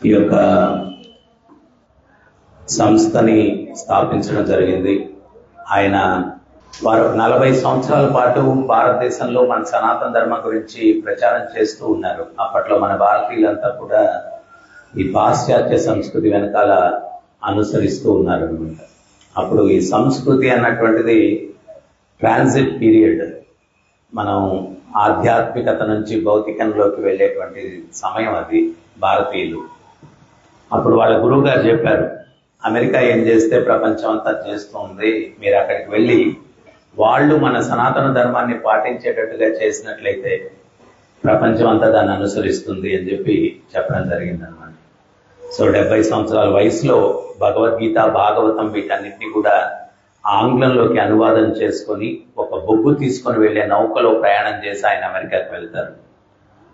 ఈ యొక్క సంస్థని స్థాపించడం జరిగింది. ఆయన వారు 40 సంవత్సరాల పాటు భారతదేశంలో మన సనాతన ధర్మం గురించి ప్రచారం చేస్తూ ఉన్నారు. అప్పట్లో మన భారతీయులంతా కూడా ఈ పాశ్చాత్య సంస్కృతి వెనకాల అనుసరిస్తూ ఉన్నారు అనమాట. అప్పుడు ఈ సంస్కృతి అన్నటువంటిది ట్రాన్సిట్ పీరియడ్, మనం ఆధ్యాత్మికత నుంచి భౌతికంలోకి వెళ్ళేటువంటి సమయం అది. భారతీయులు అప్పుడు వాళ్ళ గురువు గారు చెప్పారు, అమెరికా ఏం చేస్తే ప్రపంచం అంతా చేస్తుంది, మీరు అక్కడికి వెళ్ళి వాళ్ళు మన సనాతన ధర్మాన్ని పాటించేటట్టుగా చేసినట్లయితే ప్రపంచం అంతా దాన్ని అనుసరిస్తుంది అని చెప్పి చెప్పడం జరిగిందనమాట. సో 70 సంవత్సరాల వయసులో భగవద్గీత, భాగవతం వీటన్నిటిని కూడా ఆంగ్లంలోకి అనువాదం చేసుకొని ఒక బొగ్గు తీసుకొని వెళ్లే నౌకలో ప్రయాణం చేసి ఆయన అమెరికాకి వెళ్తారు.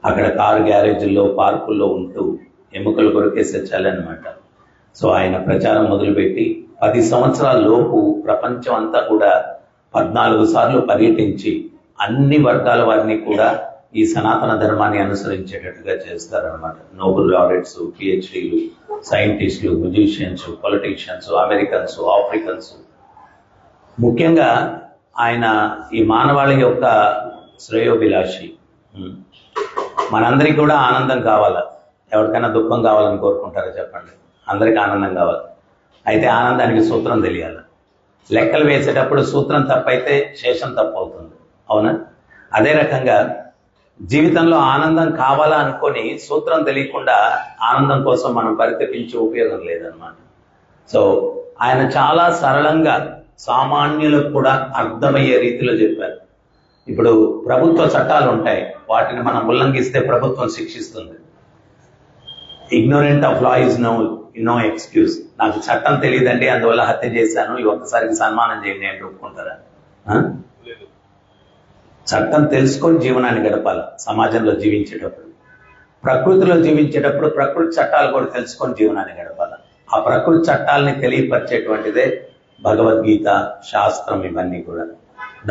అక్కడ కారు గ్యారేజీల్లో, పార్కుల్లో ఉంటూ ఎముకలు కొరికేసే చల్లనమాట. సో ఆయన ప్రచారం మొదలుపెట్టి 10 సంవత్సరాల లోపు ప్రపంచం అంతా కూడా 14 సార్లు పర్యటించి అన్ని వర్గాల వారిని కూడా ఈ సనాతన ధర్మాన్ని అనుసరించేటట్టుగా చేస్తారనమాట. నోబెల్ లారెట్స్, పిహెచ్డీలు, సైంటిస్టులు, మ్యూజిషియన్స్, పొలిటీషియన్స్, అమెరికన్స్, ఆఫ్రికన్స్. ముఖ్యంగా ఆయన ఈ మానవాళి యొక్క శ్రేయోభిలాషి. మనందరికీ కూడా ఆనందం కావాలా? ఎవరికైనా దుఃఖం కావాలని కోరుకుంటారో చెప్పండి? అందరికీ ఆనందం కావాలి. అయితే ఆనందానికి సూత్రం తెలియాలి. లెక్కలు వేసేటప్పుడు సూత్రం తప్పైతే శేషం తప్పు అవుతుంది, అవునా? అదే రకంగా జీవితంలో ఆనందం కావాలా అనుకొని సూత్రం తెలియకుండా ఆనందం కోసం మనం పరితపించే ఉపయోగం లేదనమాట. సో ఆయన చాలా సరళంగా సామాన్యులకు కూడా అర్థమయ్యే రీతిలో చెప్పారు. ఇప్పుడు ప్రభుత్వ చట్టాలు ఉంటాయి, వాటిని మనం ఉల్లంఘిస్తే ప్రభుత్వం శిక్షిస్తుంది. Ignorant of law is no excuse. నాకు చట్టం తెలియదండి, అందువల్ల హత్య చేశాను, ఈ ఒక్కసారికి సన్మానం చేయండి అంటే ఒప్పుకుంటారా? చట్టం తెలుసుకొని జీవనాన్ని గడపాలి. సమాజంలో జీవించేటప్పుడు, ప్రకృతిలో జీవించేటప్పుడు ప్రకృతి చట్టాలు కూడా తెలుసుకొని జీవనాన్ని గడపాలి. ఆ ప్రకృతి చట్టాలని తెలియపరిచేటువంటిదే భగవద్గీత, శాస్త్రం, ఇవన్నీ కూడా.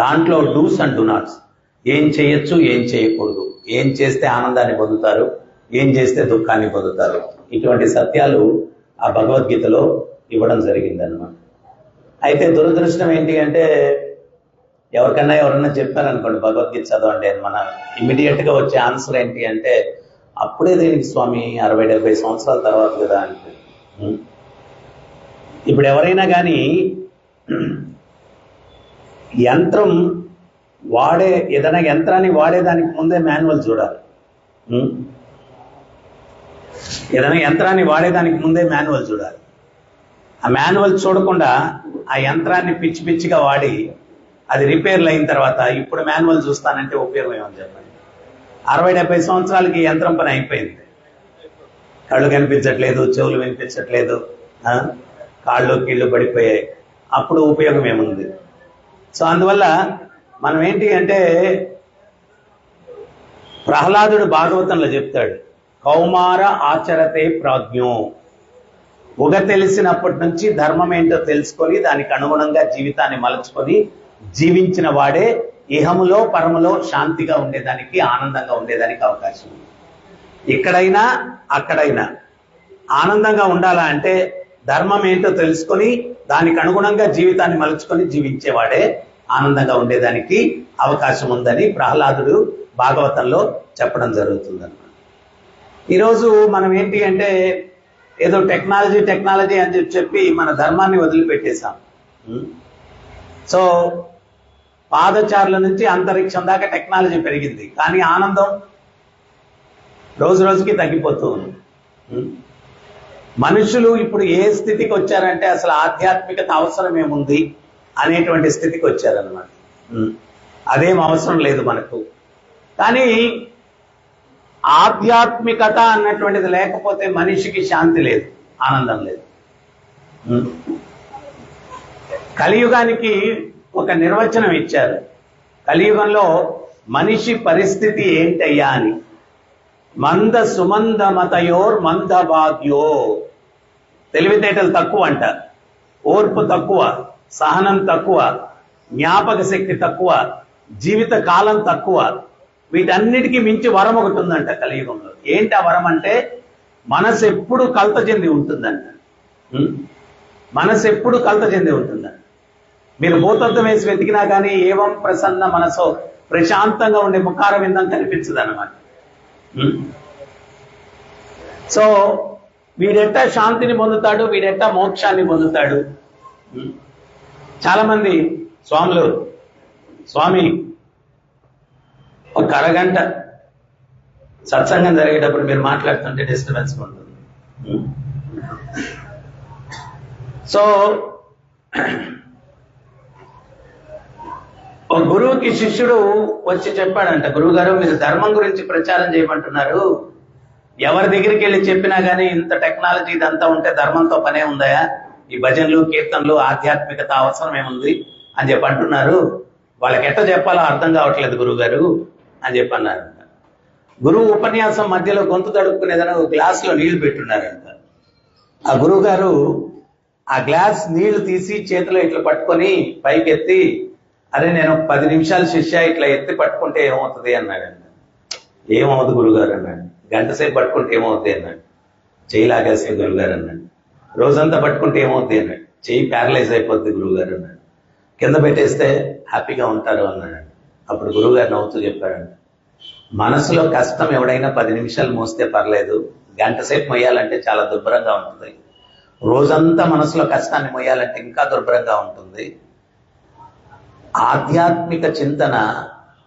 దాంట్లో డూస్ అండ్ డు నాట్స్, ఏం చేయొచ్చు, ఏం చేయకూడదు, ఏం చేస్తే ఆనందాన్ని పొందుతారు, ఏం చేస్తే దుఃఖాన్ని పొందుతారు, ఇటువంటి సత్యాలు ఆ భగవద్గీతలో ఇవ్వడం జరిగిందన్నమాట. అయితే దురదృష్టం ఏంటి అంటే, ఎవరన్నా చెప్పారనుకోండి భగవద్గీత చదవండి అని, మన ఇమ్మీడియట్ గా వచ్చే ఆన్సర్ ఏంటి అంటే, అప్పుడే దేనికి స్వామి, 60-70 సంవత్సరాల తర్వాత కదా అంటే. ఇప్పుడు ఎవరైనా కానీ యంత్రం ఏదైనా యంత్రాన్ని వాడేదానికి ముందే మాన్యువల్ చూడాలి. ఏదైనా యంత్రాన్ని వాడేదానికి ముందే మాన్యువల్ చూడాలి. ఆ మాన్యువల్ చూడకుండా ఆ యంత్రాన్ని పిచ్చి పిచ్చిగా వాడి అది రిపేర్లు అయిన తర్వాత ఇప్పుడు మాన్యువల్ చూస్తానంటే ఉపయోగం ఏమని చెప్పండి? 60-70 సంవత్సరాలకి యంత్రం పని అయిపోయింది. కళ్ళు కనిపించట్లేదు, చెవులు వినిపించట్లేదు, కాళ్ళు కీళ్ళు పడిపోయాయి, అప్పుడు ఉపయోగం ఏముంది? సో అందువల్ల మనం ఏంటి అంటే, ప్రహ్లాదుడు భాగవతంలో చెప్తాడు, కౌమార ఆచరతే ప్రాజ్ఞో. ఉగ తెలిసినప్పటి నుంచి ధర్మం ఏంటో తెలుసుకొని దానికి అనుగుణంగా జీవితాన్ని మలుచుకొని జీవించిన వాడే ఇహములో పరములో శాంతిగా ఉండేదానికి, ఆనందంగా ఉండేదానికి అవకాశం ఉంది. ఇక్కడైనా అక్కడైనా ఆనందంగా ఉండాలా అంటే ధర్మం ఏంటో తెలుసుకొని దానికి అనుగుణంగా జీవితాన్ని మలుచుకొని జీవించేవాడే ఆనందంగా ఉండేదానికి అవకాశం ఉందని ప్రహ్లాదుడు భాగవతంలో చెప్పడం జరుగుతుందన్నమాట. ఈరోజు మనం ఏంటి అంటే, ఏదో టెక్నాలజీ అని చెప్పి మన ధర్మాన్ని వదిలిపెట్టేశాం. సో పాదచారుల నుంచి అంతరిక్షం దాకా టెక్నాలజీ పెరిగింది, కానీ ఆనందం రోజు రోజుకి తగ్గిపోతూ ఉంది. మనుషులు ఇప్పుడు ఏ స్థితికి వచ్చారంటే, అసలు ఆధ్యాత్మికత అవసరం ఏముంది అనేటువంటి స్థితికి వచ్చారనమాట. అదేం అవసరం లేదు మనకు. కానీ ఆధ్యాత్మికత అన్నటువంటిది లేకపోతే మనిషికి శాంతి లేదు, ఆనందం లేదు. కలియుగానికి ఒక నిర్వచనం ఇచ్చారు. కలియుగంలో మనిషి పరిస్థితి ఏంటయ్యా అని. మంద సుమంద మతయోర్ మంద భాగ్యో. తెలివితేటలు తక్కువ అంట, ఓర్పు తక్కువ, సహనం తక్కువ, జ్ఞాపక శక్తి తక్కువ, జీవిత కాలం తక్కువ. వీటన్నిటికీ మించి వరం ఒకటి ఉందంట కలియుగంలో. ఏంటి ఆ వరం అంటే, మనసు ఎప్పుడు కలత చెంది ఉంటుందంట. మనసు ఎప్పుడు కలత చెంది ఉంటుందంట. మీరు భూతత్వం వేసి వెతికినా కానీ ఏవం ప్రసన్న మనసో, ప్రశాంతంగా ఉండే ముఖార విందం కనిపించదు అన్నమాట. సో వీడెట్టా శాంతిని పొందుతాడు, వీడెట్టా మోక్షాన్ని పొందుతాడు. చాలా మంది స్వామి ఒక అరగంట సత్సంగం జరిగేటప్పుడు మీరు మాట్లాడుతుంటే డిస్టర్బెన్స్ ఉంటుంది. సో ఒక గురువుకి శిష్యుడు వచ్చి చెప్పాడంట, గురువు గారు మీరు ధర్మం గురించి ప్రచారం చేయమంటున్నారు, ఎవరి దగ్గరికి వెళ్ళి చెప్పినా గానీ ఇంత టెక్నాలజీ ఇదంతా ఉంటే ధర్మంతో పనే ఉందయా, ఈ భజనలు కీర్తనలు ఆధ్యాత్మికత అవసరం ఏముంది అని చెప్పి అంటున్నారు, వాళ్ళకి ఎట్ట చెప్పాలో అర్థం కావట్లేదు గురువు గారు అని చెప్పి అన్నారంట. గురువు ఉపన్యాసం మధ్యలో గొంతు తడుపుకునేదని ఒక గ్లాసులో నీళ్లు పెట్టున్నారంట. ఆ గురువు గారు ఆ గ్లాస్ నీళ్లు తీసి చేతిలో ఇట్లా పట్టుకొని పైకెత్తి, అరే నేను 10 నిమిషాలు శిష్య ఇట్లా ఎత్తి పట్టుకుంటే ఏమవుతుంది అన్నాడంట. ఏమవుతుంది గురుగారు అన్నాడు. గంట సేపు పట్టుకుంటే ఏమవుతుంది అన్నాడు. చెయ్యి లాగేస్తుంది గురుగారు అన్నాడు. రోజంతా పట్టుకుంటే ఏమవుతుంది అన్నాడు. చెయ్యి ప్యారలైజ్ అయిపోద్ది గురువుగారు అన్నాడు. కింద పెట్టేస్తే హ్యాపీగా ఉంటారు అన్నాడు. అప్పుడు గురువుగారు నవ్వుతూ చెప్పాడంట, మనసులో కష్టం ఎవడైనా 10 నిమిషాలు మోస్తే పర్లేదు, గంట సేపు మొయ్యాలంటే చాలా దుర్భరంగా ఉంటుంది. రోజంతా మనసులో కష్టాన్ని మొయ్యాలంటే ఇంకా దుర్భరంగా ఉంటుంది. ఆధ్యాత్మిక చింతన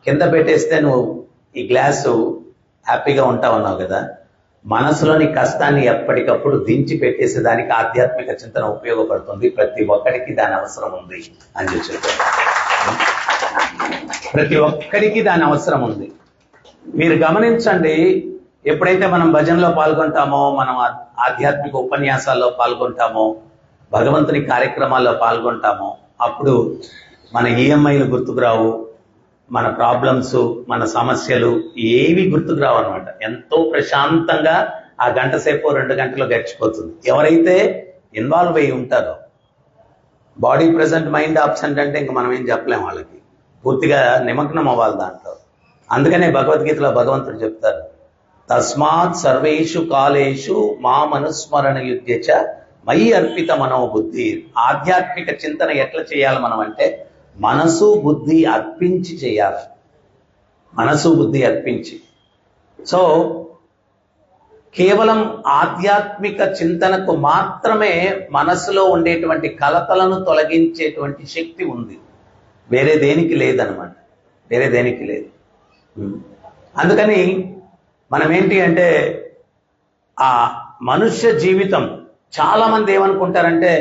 కింద పెట్టేస్తే నువ్వు ఈ గ్లాసు హ్యాపీగా ఉంటావు అన్నావు కదా, మనసులోని కష్టాన్ని ఎప్పటికప్పుడు దించి పెట్టేసేదానికి ఆధ్యాత్మిక చింతన ఉపయోగపడుతుంది. ప్రతి ఒక్కడికి దాని అవసరం ఉంది అని చెప్పారు. ప్రతి ఒక్కడికి దాని అవసరం ఉంది. మీరు గమనించండి, ఎప్పుడైతే మనం భజనలో పాల్గొంటామో, మనం ఆధ్యాత్మిక ఉపన్యాసాల్లో పాల్గొంటామో, భగవంతుని కార్యక్రమాల్లో పాల్గొంటామో, అప్పుడు మన ఈఎంఐలు గుర్తుకు రావు, మన ప్రాబ్లమ్స్, మన సమస్యలు ఏవి గుర్తుకు రావు అనమాట. ఎంతో ప్రశాంతంగా ఆ గంట సేపు 2 గంటలు గడిచిపోతుంది. ఎవరైతే ఇన్వాల్వ్ అయి ఉంటారో, బాడీ ప్రెజెంట్ మైండ్ ఆబ్సెంట్ అంటే ఇంక మనం ఏం చెప్పలేం, వాళ్ళకి పూర్తిగా నిమగ్నం అవ్వాలి దాంట్లో. అందుకనే భగవద్గీతలో భగవంతుడు చెప్తారు, తస్మాత్ సర్వేషు కాలేషు మా మనుస్మరణ యుధ్యచ మయి అర్పిత మనోబుద్ధి. ఆధ్యాత్మిక చింతన ఎట్లా చేయాలి మనం అంటే, మనసు బుద్ధి అర్పించి చేయాలి. మనసు బుద్ధి అర్పించి. సో కేవలం ఆధ్యాత్మిక చింతనకు మాత్రమే మనసులో ఉండేటువంటి కలతలను తొలగించేటువంటి శక్తి ఉంది, వేరే దేనికి లేదనమాట. వేరే దేనికి లేదు. అందుకని మనం ఏంటి అంటే, ఆ మనుష్య జీవితం చాలా మంది ఏమనుకుంటారంటే,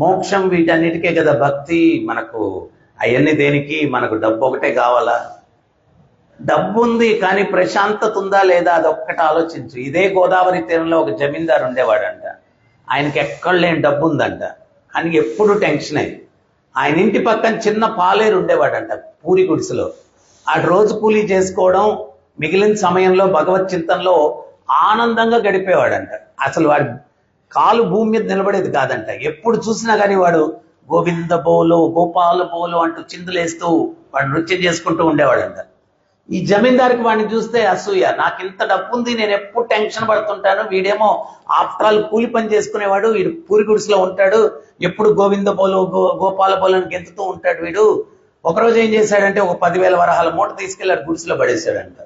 మోక్షం వీటన్నిటికే కదా భక్తి, మనకు అవన్నీ దేనికి, మనకు డబ్బు ఒకటే కావాలా. డబ్బు ఉంది కానీ ప్రశాంతత ఉందా లేదా, అదొక్కటి ఆలోచించు. ఇదే గోదావరి తీరంలో ఒక జమీందారు ఉండేవాడంట. ఆయనకి ఎక్కడ లేని డబ్బు ఉందంట, కానీ ఎప్పుడు టెన్షన్ అయ్యి. ఆయన ఇంటి పక్కన చిన్న పాలేరు ఉండేవాడంట, పూరి గుడిసెలో. ఆ రోజు కూలీ చేసుకోవడం, మిగిలిన సమయంలో భగవత్ చింతనలో ఆనందంగా గడిపేవాడంట. అసలు వాడు కాలు భూమి మీద నిలబడేది కాదంట. ఎప్పుడు చూసినా కానీ వాడు గోవింద బోలో గోపాల బోలో అంటూ చిందులేస్తూ వాడు నృత్యం చేసుకుంటూ ఉండేవాడంట. ఈ జమీందారికి వాడిని చూస్తే అసూయ, నాకు ఇంత డబ్బు ఉంది, నేను ఎప్పుడు టెన్షన్ పడుతుంటాను, వీడేమో ఆఫ్టర్ ఆల్ కూలి పని చేసుకునేవాడు, వీడు పూరి గుడిసెలో ఉంటాడు, ఎప్పుడు గోవింద బోలో గోపాల బోలని గెంతుతూ ఉంటాడు వీడు. ఒకరోజు ఏం చేశాడంటే, ఒక 10,000 వరహాల మూట తీసుకెళ్ళి గుడిసెలో పడేశాడంట.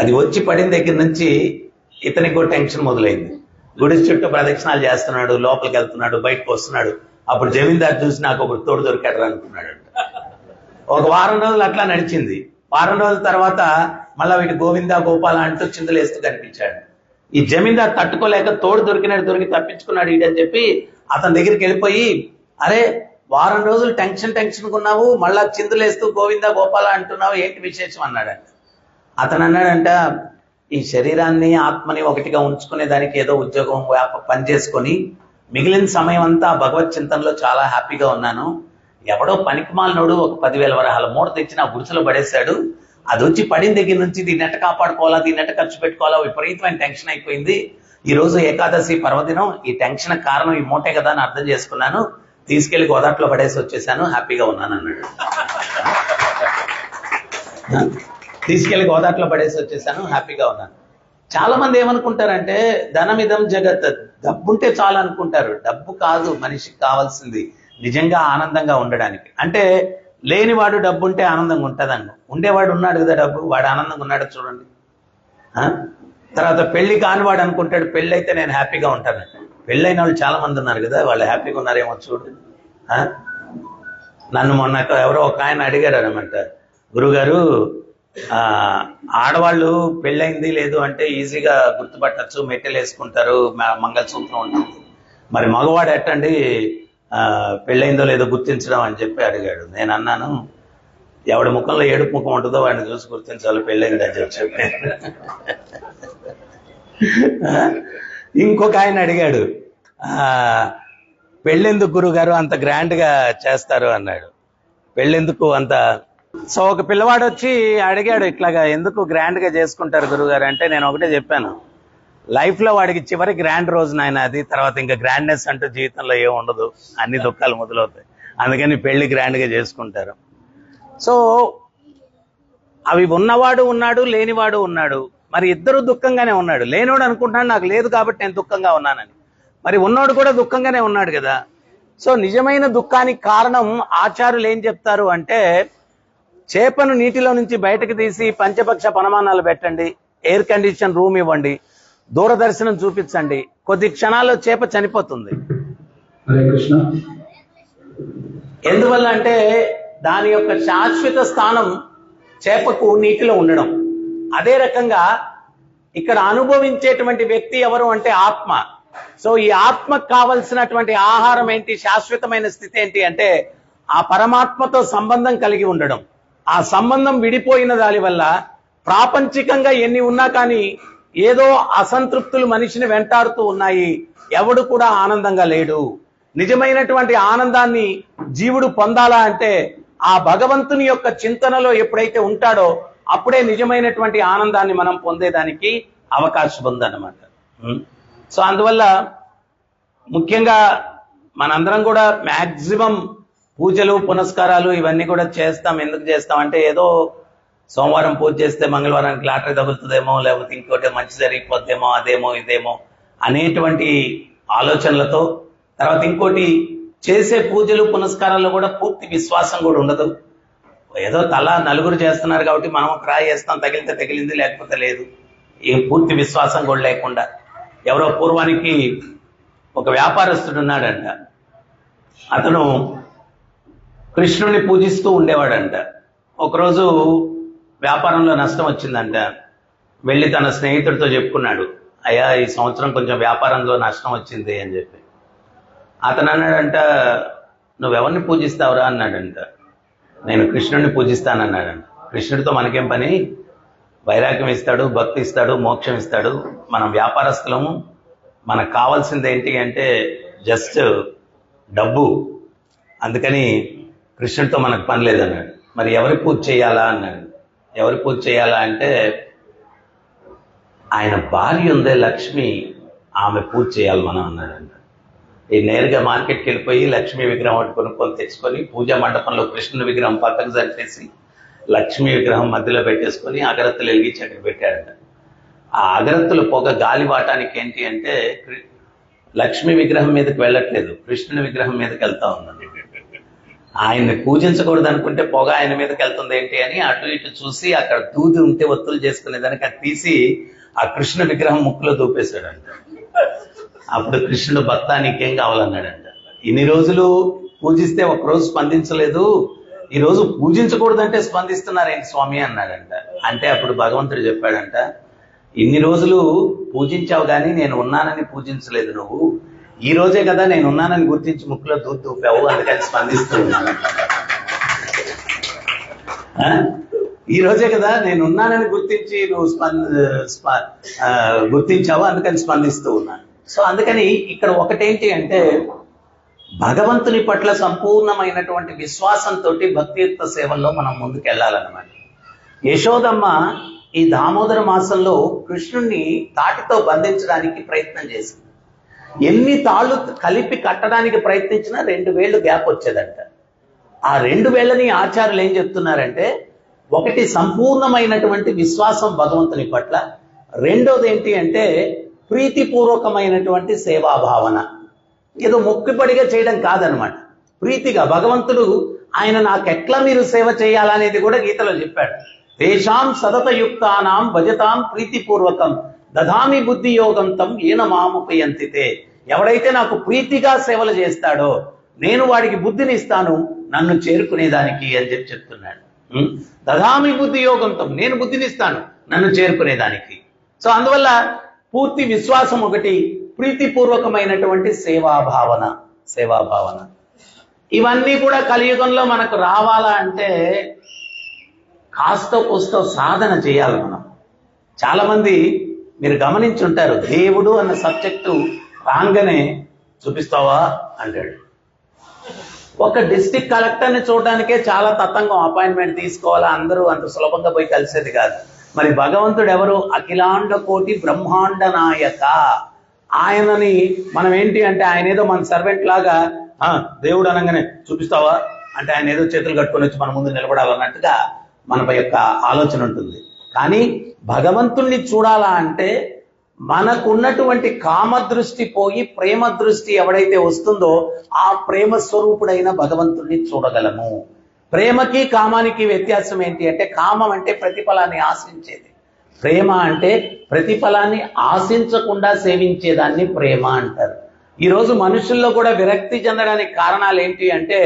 అది వచ్చి పడిన దగ్గర నుంచి ఇతనికి టెన్షన్ మొదలైంది. గుడిసె చుట్టూ ప్రదక్షిణాలు చేస్తున్నాడు, లోపలికి వెళ్తున్నాడు, బయటకు వస్తున్నాడు. అప్పుడు జమీందారు చూసి నాకు ఒక తోడు దొరికాడు అనుకున్నాడు. ఒక వారం రోజులు అట్లా నడిచింది. వారం రోజుల తర్వాత మళ్ళా వీటి గోవింద గోపాల అంటూ చిందులేస్తూ కనిపించాడు. ఈ జమీందారు తట్టుకోలేక తోడు దొరికి తప్పించుకున్నాడు వీడని చెప్పి అతని దగ్గరికి వెళ్ళిపోయి, అరే వారం రోజులు టెన్షన్ ఉన్నావు, మళ్ళా చిందులేస్తూ గోవింద గోపాల అంటున్నావు, ఏంటి విశేషం అన్నాడంట. అతను అన్నాడంట, ఈ శరీరాన్ని ఆత్మని ఒకటిగా ఉంచుకునే దానికి ఏదో ఉద్యోగం పని చేసుకొని మిగిలిన సమయం అంతా భగవత్ చింతనలో చాలా హ్యాపీగా ఉన్నాను. ఎవడో పనికిమాలినోడు ఒక 10,000 వరహాల మూట తెచ్చి నా గుడిసెలో పడేశాడు. అది వచ్చి పడిన దగ్గర నుంచి దీన్ని ఎట్ట కాపాడుకోవాలా, దీన్ని ఎట్ట ఖర్చు పెట్టుకోవాలా, విపరీతమైన టెన్షన్ అయిపోయింది. ఈ రోజు ఏకాదశి పర్వదినం, ఈ టెన్షన్ కారణం ఈ మూటే కదా అని అర్థం చేసుకున్నాను, తీసుకెళ్లి గోదాట్లో పడేసి వచ్చేసాను, హ్యాపీగా ఉన్నాను అన్నాడు. తీసుకెళ్లి గోదాట్లో పడేసి వచ్చేసాను, హ్యాపీగా ఉన్నాను. చాలా మంది ఏమనుకుంటారంటే ధనమిదం జగత్, డబ్బుంటే చాలు అనుకుంటారు. డబ్బు కాదు మనిషికి కావాల్సింది నిజంగా ఆనందంగా ఉండడానికి. అంటే లేనివాడు డబ్బుంటే ఆనందంగా ఉంటుందండి, ఉండేవాడు ఉన్నాడు కదా డబ్బు, వాడు ఆనందంగా ఉన్నాడు చూడండి. తర్వాత పెళ్లి కానివాడు అనుకుంటాడు పెళ్ళి అయితే నేను హ్యాపీగా ఉంటాను. పెళ్ళైన వాళ్ళు చాలా మంది ఉన్నారు కదా, వాళ్ళు హ్యాపీగా ఉన్నారేమో చూడు. నన్ను మొన్న ఎవరో ఒక ఆయన అడిగారు అనమాట, గురుగారు ఆడవాళ్ళు పెళ్ళైంది లేదు అంటే ఈజీగా గుర్తుపట్టచ్చు, మెట్టెలు వేసుకుంటారు, మంగళసూత్రం ఉంటుంది, మరి మగవాడు ఎట్టండి పెళ్ళైందో లేదో గుర్తించడం అని చెప్పి అడిగాడు. నేను అన్నాను, ఎవడి ముఖంలో ఏడుపు ముఖం ఉంటుందో వాడిని చూసి గుర్తించాలి పెళ్ళైందని చెప్పి. ఇంకొక ఆయన అడిగాడు, పెళ్ళెందుకు గురుగారు అంత గ్రాండ్గా చేస్తారు అన్నాడు. పెళ్ళెందుకు అంత. సో ఒక పిల్లవాడు వచ్చి అడిగాడు, ఇట్లాగా ఎందుకు గ్రాండ్గా చేసుకుంటారు గురుగారు అంటే నేను ఒకటే చెప్పాను, లైఫ్లో వాడికి చివరి గ్రాండ్ రోజు నాయన అది, తర్వాత ఇంకా గ్రాండ్నెస్ అంటూ జీవితంలో ఏం ఉండదు, అన్ని దుఃఖాలు మొదలవుతాయి, అందుకని పెళ్లి గ్రాండ్గా చేసుకుంటారు. సో అవి ఉన్నవాడు ఉన్నాడు, లేనివాడు ఉన్నాడు, మరి ఇద్దరు దుఃఖంగానే ఉన్నాడు. లేనివాడు అనుకుంటున్నాడు నాకు లేదు కాబట్టి నేను దుఃఖంగా ఉన్నానని, మరి ఉన్నోడు కూడా దుఃఖంగానే ఉన్నాడు కదా. సో నిజమైన దుఃఖానికి కారణం ఆచార్యులు ఏం చెప్తారు అంటే, చేపను నీటిలో నుంచి బయటకు తీసి పంచపక్ష పనమానాలు పెట్టండి, ఎయిర్ కండిషన్ రూమ్ ఇవ్వండి, దూరదర్శనం చూపించండి, కొద్ది క్షణాల్లో చేప చనిపోతుంది. హరే కృష్ణ. ఎందువల్ల అంటే దాని యొక్క శాశ్వత స్థానం చేపకు నీటిలో ఉండడం. అదే రకంగా ఇక్కడ అనుభవించేటువంటి వ్యక్తి ఎవరు అంటే ఆత్మ. సో ఈ ఆత్మకు కావలసినటువంటి ఆహారం ఏంటి, శాశ్వతమైన స్థితి ఏంటి అంటే ఆ పరమాత్మతో సంబంధం కలిగి ఉండడం. ఆ సంబంధం విడిపోయిన దాని వల్ల ప్రాపంచికంగా ఎన్ని ఉన్నా కానీ ఏదో అసంతృప్తులు మనిషిని వెంటాడుతూ ఉన్నాయి, ఎవడు కూడా ఆనందంగా లేడు. నిజమైనటువంటి ఆనందాన్ని జీవుడు పొందాలా అంటే ఆ భగవంతుని యొక్క చింతనలో ఎప్పుడైతే ఉంటాడో అప్పుడే నిజమైనటువంటి ఆనందాన్ని మనం పొందేదానికి అవకాశం ఉందన్నమాట. సో అందువల్ల ముఖ్యంగా మనందరం కూడా మ్యాక్సిమం పూజలు పునస్కారాలు ఇవన్నీ కూడా చేస్తాం. ఎందుకు చేస్తాం అంటే ఏదో సోమవారం పూజ చేస్తే మంగళవారానికి లాటరీ తగులుతుందేమో, లేకపోతే ఇంకోటి మంచి జరిగిపోద్దేమో, అదేమో ఇదేమో అనేటువంటి ఆలోచనలతో, తర్వాత ఇంకోటి చేసే పూజలు పునస్కారాల్లో కూడా పూర్తి విశ్వాసం కూడా ఉండదు. ఏదో తల నలుగురు చేస్తున్నారు కాబట్టి మనం ట్రై చేస్తాం, తగిలితే తగిలింది లేకపోతే లేదు, ఏం పూర్తి విశ్వాసం కూడా లేకుండా. ఎవరో పూర్వానికి ఒక వ్యాపారస్తుడు ఉన్నాడంట, అతను కృష్ణుని పూజిస్తూ ఉండేవాడంట. ఒకరోజు వ్యాపారంలో నష్టం వచ్చిందంట, వెళ్ళి తన స్నేహితుడితో చెప్పుకున్నాడు, అయ్యా ఈ సంవత్సరం కొంచెం వ్యాపారంలో నష్టం వచ్చింది అని చెప్పి. అతను అన్నాడంట, నువ్వెవరిని పూజిస్తావురా అన్నాడంట. నేను కృష్ణుడిని పూజిస్తానన్నాడంట. కృష్ణుడితో మనకేం పని, వైరాగ్యం ఇస్తాడు, భక్తి ఇస్తాడు, మోక్షం ఇస్తాడు. మనం వ్యాపారస్తులము, మనకు కావాల్సింది ఏంటి అంటే జస్ట్ డబ్బు, అందుకని కృష్ణుడితో మనకు పని లేదన్నాడు. మరి ఎవరి పూజ చేయాలా అన్నాడు. ఎవరి పూజ చేయాలా అంటే ఆయన భార్య ఉందే లక్ష్మి, ఆమె పూజ చేయాలి మనం అన్నాడంట. ఈ నేరుగా మార్కెట్కి వెళ్ళిపోయి లక్ష్మీ విగ్రహం ఒకటి కొనుక్కొని తెచ్చుకొని పూజా మండపంలో కృష్ణుని విగ్రహం పక్కకు సరిచేసి లక్ష్మీ విగ్రహం మధ్యలో పెట్టేసుకొని అగరత్తులు వెలిగించి అక్కడ పెట్టాడంట. ఆ అగరత్తుల పొగ గాలి వాటానికి ఏంటి అంటే లక్ష్మీ విగ్రహం మీదకి వెళ్ళట్లేదు, కృష్ణుని విగ్రహం మీదకి వెళ్తా ఉన్నాడు. ఆయన్ని పూజించకూడదు అనుకుంటే పొగ ఆయన మీదకి వెళ్తుంది ఏంటి అని అటు ఇటు చూసి అక్కడ దూది ఉంటే ఒత్తులు చేసుకునేదానికి అది తీసి ఆ కృష్ణ విగ్రహం ముక్కులో దూపేశాడంట. అప్పుడు కృష్ణుడు భక్త నీకేం కావాలన్నాడంట. ఇన్ని రోజులు పూజిస్తే ఒకరోజు స్పందించలేదు, ఈ రోజు పూజించకూడదంటే స్పందిస్తున్నారేంటి స్వామి అన్నాడంట. అంటే అప్పుడు భగవంతుడు చెప్పాడంట, ఇన్ని రోజులు పూజించావు కానీ నేను ఉన్నానని పూజించలేదు, నువ్వు ఈ రోజే కదా నేను ఉన్నానని గుర్తించి ముక్కులో దూది దూపావు, అందుకని స్పందిస్తున్నాను. ఈ రోజే కదా నేను ఉన్నానని గుర్తించి నువ్వు గుర్తించావు, అందుకని స్పందిస్తూ ఉన్నాను. సో అందుకని ఇక్కడ ఒకటేంటి అంటే భగవంతుని పట్ల సంపూర్ణమైనటువంటి విశ్వాసంతో భక్తియుక్త సేవల్లో మనం ముందుకెళ్లాలన్నమాట. యశోదమ్మ ఈ దామోదర మాసంలో కృష్ణుణ్ణి తాటితో బంధించడానికి ప్రయత్నం చేసింది. ఎన్ని తాళ్ళు కలిపి కట్టడానికి ప్రయత్నించినా 2 వేళ్ళు గ్యాప్ వచ్చేదంట. ఆ 2 వేళ్ళని ఆచార్యులు ఏం చెప్తున్నారంటే, ఒకటి సంపూర్ణమైనటువంటి విశ్వాసం భగవంతుని పట్ల, రెండోది ఏంటి అంటే ప్రీతిపూర్వకమైనటువంటి సేవాభావన. ఏదో మొక్కుబడిగా చేయడం కాదనమాట, ప్రీతిగా. భగవంతుడు ఆయన నాకెట్లా మీరు సేవ చేయాలనేది కూడా గీతలో చెప్పాడు. తేషాం సతతయుక్తానాం భజతాం ప్రీతిపూర్వకం దధామి బుద్ధి యోగం తం ఏన మాముపయంతితే. ఎవడైతే నాకు ప్రీతిగా సేవలు చేస్తాడో నేను వాడికి బుద్ధిని ఇస్తాను నన్ను చేరుకునేదానికి అని చెప్తున్నాడు. దధామి బుద్ధి యోగంతం, నేను బుద్ధినిస్తాను నన్ను చేరుకునేదానికి. సో అందువల్ల పూర్తి విశ్వాసం ఒకటి, ప్రీతిపూర్వకమైనటువంటి సేవాభావన. ఇవన్నీ కూడా కలియుగంలో మనకు రావాలా అంటే కాస్తో కూస్తో సాధన చేయాలి మనం. చాలా మంది మీరు గమనించుంటారు, దేవుడు అన్న సబ్జెక్టు రాగానే చూపిస్తావా అంటాడు. ఒక డిస్ట్రిక్ట్ కలెక్టర్ని చూడడానికే చాలా తతంగం, అపాయింట్మెంట్ తీసుకోవాలా, అందరూ అంత సులభంగా పోయి కలిసేది కాదు. మరి భగవంతుడు ఎవరు? అఖిలాండ కోటి బ్రహ్మాండ నాయక. ఆయనని మనం ఏంటి అంటే ఆయన ఏదో మన సర్వెంట్ లాగా దేవుడు అనగానే చూపిస్తావా అంటే ఆయన ఏదో చేతులు కట్టుకొని వచ్చి మన ముందు నిలబడాలన్నట్టుగా మన యొక్క ఆలోచన ఉంటుంది. కానీ భగవంతుణ్ణి చూడాలా అంటే మనకున్నటువంటి కామదృష్టి పోయి ప్రేమ దృష్టి ఎవడైతే వస్తుందో ఆ ప్రేమ స్వరూపుడైన భగవంతుణ్ణి చూడగలము. ప్రేమకి కామానికి వ్యత్యాసం ఏంటి అంటే కామం అంటే ప్రతిఫలాన్ని ఆశించేది, ప్రేమ అంటే ప్రతిఫలాన్ని ఆశించకుండా సేవించేదాన్ని ప్రేమ అంటారు. ఈరోజు మనుషుల్లో కూడా విరక్తి చెందడానికి కారణాలు ఏంటి అంటే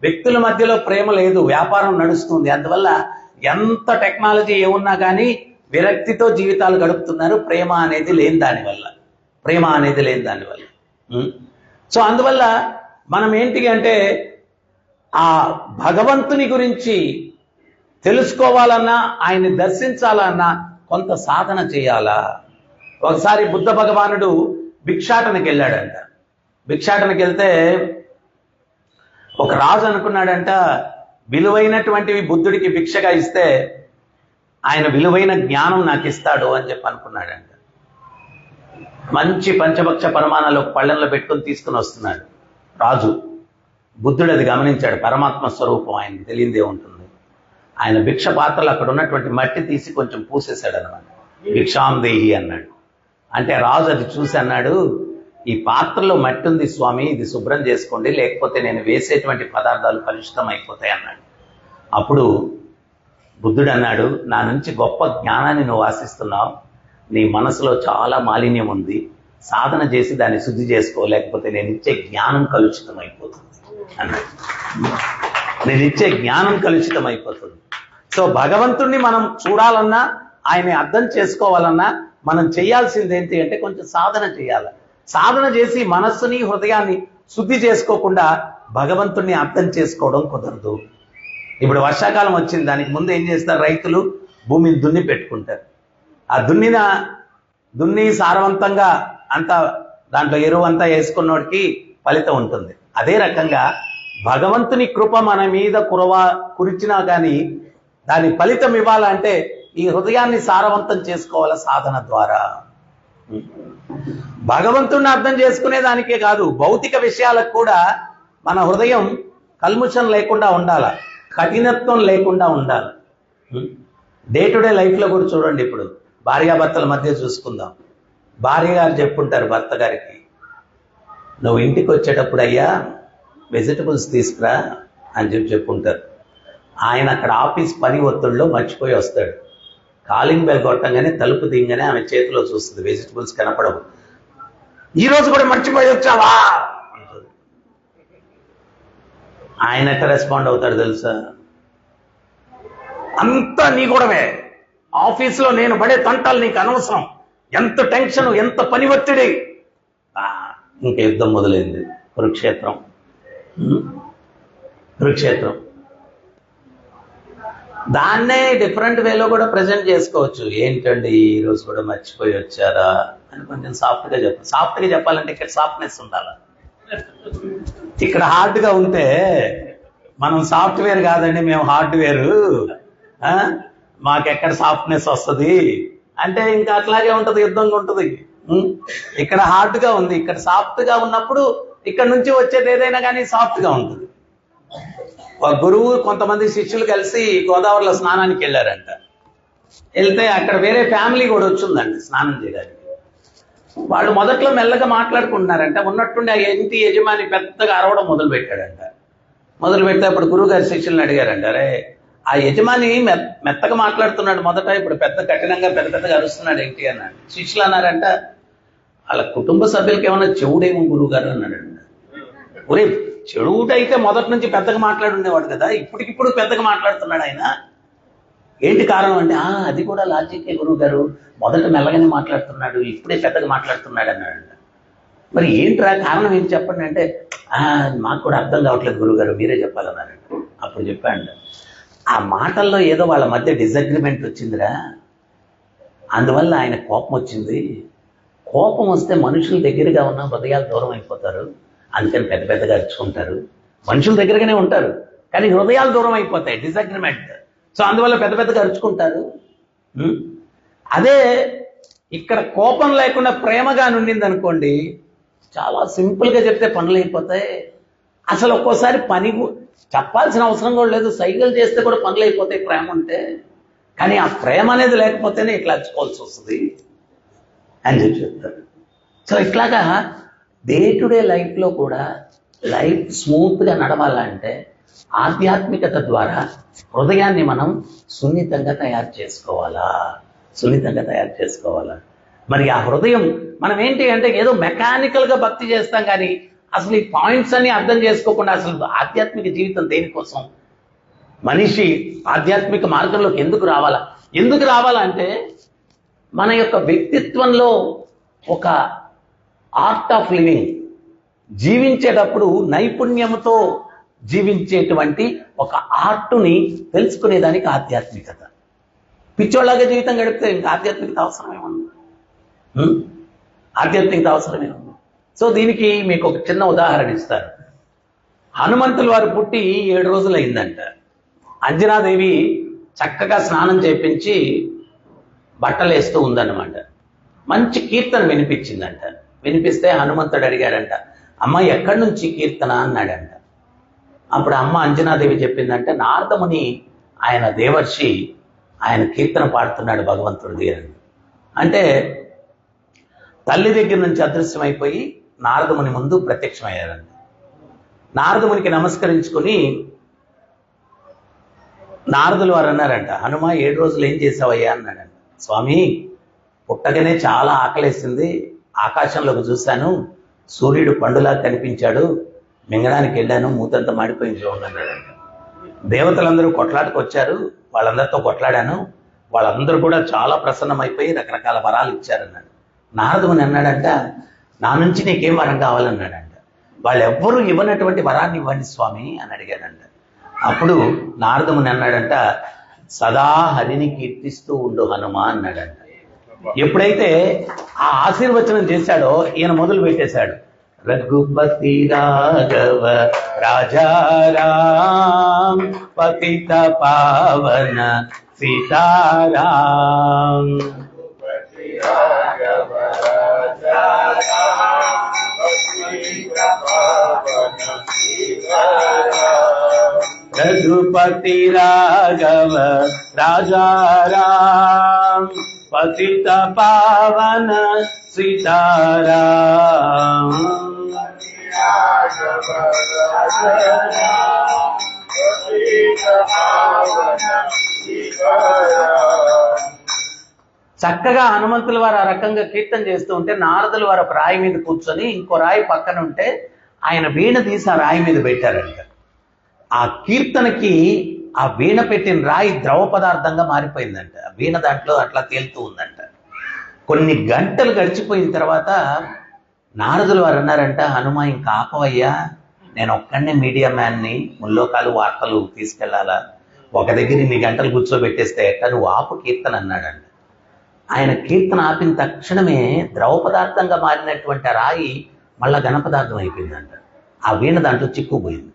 వ్యక్తుల మధ్యలో ప్రేమ లేదు, వ్యాపారం నడుస్తుంది. అందువల్ల ఎంత టెక్నాలజీ ఏమున్నా కానీ విరక్తితో జీవితాలు గడుపుతున్నారు, ప్రేమ అనేది లేని దానివల్ల. సో అందువల్ల మనం ఏంటి అంటే ఆ భగవంతుని గురించి తెలుసుకోవాలన్నా ఆయన్ని దర్శించాలన్నా కొంత సాధన చేయాలా. ఒకసారి బుద్ధ భగవానుడు భిక్షాటనకి వెళ్ళాడంట. భిక్షాటనకి వెళ్తే ఒక రాజు అనుకున్నాడంట విలువైనటువంటివి బుద్ధుడికి భిక్షగా ఇస్తే ఆయన విలువైన జ్ఞానం నాకు ఇస్తాడు అని చెప్పి అనుకున్నాడంట. మంచి పంచభక్ష పరమాణాలు ఒక పళ్ళెంలో పెట్టుకొని తీసుకుని వస్తున్నాడు రాజు. బుద్ధుడు అది గమనించాడు, పరమాత్మ స్వరూపం ఆయనకు తెలియదే ఉంటుంది. ఆయన భిక్ష పాత్రలు అక్కడ ఉన్నటువంటి మట్టి తీసి కొంచెం పూసేశాడు అనమాట. భిక్షాందేహి అన్నాడు. అంటే రాజు అది చూసి అన్నాడు, ఈ పాత్రలో మట్టి ఉంది స్వామి, ఇది శుభ్రం చేసుకోండి, లేకపోతే నేను వేసేటువంటి పదార్థాలు కలుషితం అయిపోతాయి అన్నాడు. అప్పుడు బుద్ధుడు అన్నాడు, నా నుంచి గొప్ప జ్ఞానాన్ని నువ్వు ఆశిస్తున్నావు, నీ మనసులో చాలా మాలిన్యం ఉంది, సాధన చేసి దాన్ని శుద్ధి చేసుకో, లేకపోతే నేను ఇచ్చే జ్ఞానం కలుషితం అయిపోతుంది అన్నాడు. నేను ఇచ్చే జ్ఞానం కలుషితం అయిపోతుంది. సో భగవంతుణ్ణి మనం చూడాలన్నా ఆయన్ని అర్థం చేసుకోవాలన్నా మనం చేయాల్సింది ఏంటి అంటే కొంచెం సాధన చేయాలి. సాధన చేసి మనస్సుని హృదయాన్ని శుద్ధి చేసుకోకుండా భగవంతుణ్ణి అర్థం చేసుకోవడం కుదరదు. ఇప్పుడు వర్షాకాలం వచ్చింది, దానికి ముందు ఏం చేస్తారు రైతులు? భూమిని దున్ని పెట్టుకుంటారు. ఆ దున్ని సారవంతంగా అంతా దాంట్లో ఎరువు అంతా వేసుకున్నోడికి ఫలితం ఉంటుంది. అదే రకంగా భగవంతుని కృప మన మీద కురిచినా కానీ దాని ఫలితం ఇవ్వాలంటే ఈ హృదయాన్ని సారవంతం చేసుకోవాలి సాధన ద్వారా. భగవంతుడిని అర్థం చేసుకునే దానికే కాదు, భౌతిక విషయాలకు కూడా మన హృదయం కల్ముషం లేకుండా ఉండాలి, కఠినత్వం లేకుండా ఉండాలి. డే టు డే లైఫ్లో కూడా చూడండి, ఇప్పుడు భార్యాభర్తల మధ్య చూసుకుందాం. భార్య గారు చెప్పుంటారు భర్త గారికి, నువ్వు ఇంటికి వచ్చేటప్పుడు అయ్యా వెజిటబుల్స్ తీసుకురా అని చెప్పుంటారు. ఆయన అక్కడ ఆఫీస్ పని ఒత్తిడిలో మర్చిపోయి వస్తాడు. కాలింగ్ బెల్ కొట్టంగానే తలుపు దింగానే ఆమె చేతిలో చూస్తుంది, వెజిటబుల్స్ కనపడవు. ఈరోజు కూడా మర్చిపోయి వచ్చావా అంటుంది. ఆయన ఎట్లా రెస్పాండ్ అవుతాడు తెలుసా? అంతా నీ కూడమే, ఆఫీస్లో నేను పడే తంటాలు నీకు అనవసరం, ఎంత టెన్షన్, ఎంత పని ఒత్తిడి. ఇంక యుద్ధం మొదలైంది, కురుక్షేత్రం. దాన్నే డిఫరెంట్ వేలో కూడా ప్రజెంట్ చేసుకోవచ్చు. ఏంటండి ఈరోజు కూడా మర్చిపోయి వచ్చారా అని కొంచెం సాఫ్ట్గా చెప్పాలంటే ఇక్కడ సాఫ్ట్నెస్ ఉండాలి. ఇక్కడ హార్డ్గా ఉంటే మనం సాఫ్ట్వేర్ కాదండి, మేము హార్డ్వేర్, మాకెక్కడ సాఫ్ట్నెస్ వస్తుంది అంటే ఇంకా అట్లాగే ఉంటుంది, యుద్ధంగా ఉంటుంది. ఇక్కడ హార్డ్గా ఉంది, ఇక్కడ సాఫ్ట్గా ఉన్నప్పుడు ఇక్కడ నుంచి వచ్చేది ఏదైనా కానీ సాఫ్ట్గా ఉంటుంది. ఒక గురువు కొంతమంది శిష్యులు కలిసి గోదావరిలో స్నానానికి వెళ్ళారంట. వెళ్తే అక్కడ వేరే ఫ్యామిలీ కూడా వచ్చిందండి స్నానం చేయడానికి. వాళ్ళు మొదట్లో మెల్లగా మాట్లాడుకుంటున్నారంట. ఉన్నట్టుండి ఆ ఇంటి యజమాని పెద్దగా అరవడం మొదలు పెట్టాడంట. మొదలు పెడితే అప్పుడు గురువుగారి శిష్యులను అడిగారంట, అరే ఆ యజమాని మెత్తగా మాట్లాడుతున్నాడు మొదట, ఇప్పుడు పెద్ద కఠినంగా పెద్దగా అరుస్తున్నాడు ఏంటి అన్నాడు. శిష్యులు అన్నారంట, వాళ్ళ కుటుంబ సభ్యులకి ఏమన్నా చెవుడేమో గురువు గారు అన్నాడంట. ఒరే చెడువుటైతే మొదటి నుంచి పెద్దగా మాట్లాడుండేవాడు కదా, ఇప్పటికిప్పుడు పెద్దగా మాట్లాడుతున్నాడు ఆయన, ఏంటి కారణం అంటే అది కూడా లాజికే గురువు గారు, మొదట మెల్లగానే మాట్లాడుతున్నాడు, ఇప్పుడే పెద్దగా మాట్లాడుతున్నాడు అన్నాడంట. మరి ఏంట్రా కారణం ఏంటి చెప్పండి అంటే, మాకు కూడా అర్థం కావట్లేదు గురువుగారు, మీరే చెప్పాలన్నారంట. అప్పుడు చెప్పాడు, ఆ మాటల్లో ఏదో వాళ్ళ మధ్య డిసగ్రిమెంట్ వచ్చిందిరా, అందువల్ల ఆయన కోపం వచ్చింది. కోపం వస్తే మనుషుల దగ్గరగా ఉన్న హృదయాలు దూరం అయిపోతారు, అందుకని పెద్దగా అరుచుకుంటారు. మనుషుల దగ్గరగానే ఉంటారు కానీ హృదయాలు దూరం అయిపోతాయి, డిసగ్రిమెంట్. సో అందువల్ల పెద్దగా అరుచుకుంటారు. అదే ఇక్కడ కోపం లేకుండా ప్రేమగా నుండింది అనుకోండి, చాలా సింపుల్గా చెప్తే పనులు అయిపోతాయి. అసలు ఒక్కోసారి పని చెప్పాల్సిన అవసరం కూడా లేదు, సైకిల్ చేస్తే కూడా పనులు అయిపోతాయి ప్రేమ ఉంటే. కానీ ఆ ప్రేమ అనేది లేకపోతేనే ఇట్లా అరుచుకోవాల్సి వస్తుంది అని చెప్తారు. సో ఇట్లాగా డే టు డే లైఫ్లో కూడా లైఫ్ స్మూత్గా నడవాలంటే ఆధ్యాత్మికత ద్వారా హృదయాన్ని మనం సున్నితంగా తయారు చేసుకోవాలా. మరి ఆ హృదయం మనం ఏంటి అంటే ఏదో మెకానికల్గా భక్తి చేస్తాం కానీ అసలు ఈ పాయింట్స్ అన్ని అర్థం చేసుకోకుండా అసలు ఆధ్యాత్మిక జీవితం దేనికోసం, మనిషి ఆధ్యాత్మిక మార్గంలోకి ఎందుకు రావాలంటే మన యొక్క వ్యక్తిత్వంలో ఒక ఆర్ట్ ఆఫ్ లివింగ్, జీవించేటప్పుడు నైపుణ్యంతో జీవించేటువంటి ఒక ఆర్టుని తెలుసుకునేదానికి ఆధ్యాత్మికత. పిచ్చోళ్ళగా జీవితం గడిపితే ఇంకా ఆధ్యాత్మికత అవసరమేముంది. సో దీనికి మీకు ఒక చిన్న ఉదాహరణ ఇస్తారు. హనుమంతుల వారు పుట్టి 7 రోజులు అయిందంట. అంజనాదేవి చక్కగా స్నానం చేయించి బట్టలు వేస్తూ ఉందన్నమాట. మంచి కీర్తన వినిపించిందంట. వినిపిస్తే హనుమంతుడు అడిగాడంట, అమ్మ ఎక్కడి నుంచి కీర్తన అన్నాడంట. అప్పుడు అమ్మ అంజనాదేవి చెప్పిందంటే, నారదముని ఆయన దేవర్షి, ఆయన కీర్తన పాడుతున్నాడు భగవంతుడిది అని. అంటే తల్లి దగ్గర నుంచి అదృశ్యమైపోయి నారదముని ముందు ప్రత్యక్షమయ్యారంట. నారదమునికి నమస్కరించుకుని నారదులు వారు అన్నారంట, హనుమ 7 రోజులు ఏం చేసావయ్యా అన్నాడంట. స్వామి పుట్టగానే చాలా ఆకలేసింది, ఆకాశంలోకి చూశాను, సూర్యుడు పండులా కనిపించాడు, మింగడానికి వెళ్ళాను, మూతంతా మాడిపోయింది చూడండి అన్నాడంట. దేవతలందరూ కొట్లాటకు వచ్చారు, వాళ్ళందరితో కొట్లాడాను, వాళ్ళందరూ కూడా చాలా ప్రసన్నమైపోయి రకరకాల వరాలు ఇచ్చారన్నాడు. నారదుని అన్నాడంట, నా నుంచి నీకేం వరం కావాలన్నాడంట. వాళ్ళెవ్వరూ ఇవ్వనటువంటి వరాన్ని ఇవ్వండి స్వామి అని అడిగాడంట. అప్పుడు నారదుని అన్నాడంట, సదా హరిని కీర్తిస్తూ ఉండు హనుమ అన్నాడంట. ఎప్పుడైతే ఆ ఆశీర్వచనం చేశాడో ఈయన మొదలు పెట్టేశాడు, రఘుపతి రాఘవ రాజారాం పతిత పావన సీతారాం. రఘుపతి రాఘవ రాజారాం పతిత పావన సీతారాం. చక్కగా హనుమంతుల వారు ఆ రకంగా కీర్తన చేస్తూ ఉంటే నారదుల వారు ఒక రాయి మీద కూర్చొని ఇంకో రాయి పక్కన ఉంటే ఆయన వీణ తీసి ఆ రాయి మీద పెట్టారంట. ఆ కీర్తనకి ఆ వీణ పెట్టిన రాయి ద్రవ పదార్థంగా మారిపోయిందంట. వీణ దాంట్లో అట్లా తేలుతూ ఉందంట. కొన్ని గంటలు గడిచిపోయిన తర్వాత నారదుల వారు అన్నారంట, హనుమ ఇంకా ఆపవయ్యా, నేను ఒక్కడనే మీడియా మ్యాన్ని, ముల్లోకాలు వార్తలు తీసుకెళ్లాలా, ఒక దగ్గర ఇన్ని గంటలు కూర్చోబెట్టేస్తే ఎట్లా, నువ్వు ఆపు కీర్తన అన్నాడంట. ఆయన కీర్తన ఆపిన తక్షణమే ద్రవ పదార్థంగా మారినటువంటి రాయి మళ్ళా ఘన పదార్థం అయిపోయిందంట. ఆ వీణ దాంట్లో చిక్కుపోయింది,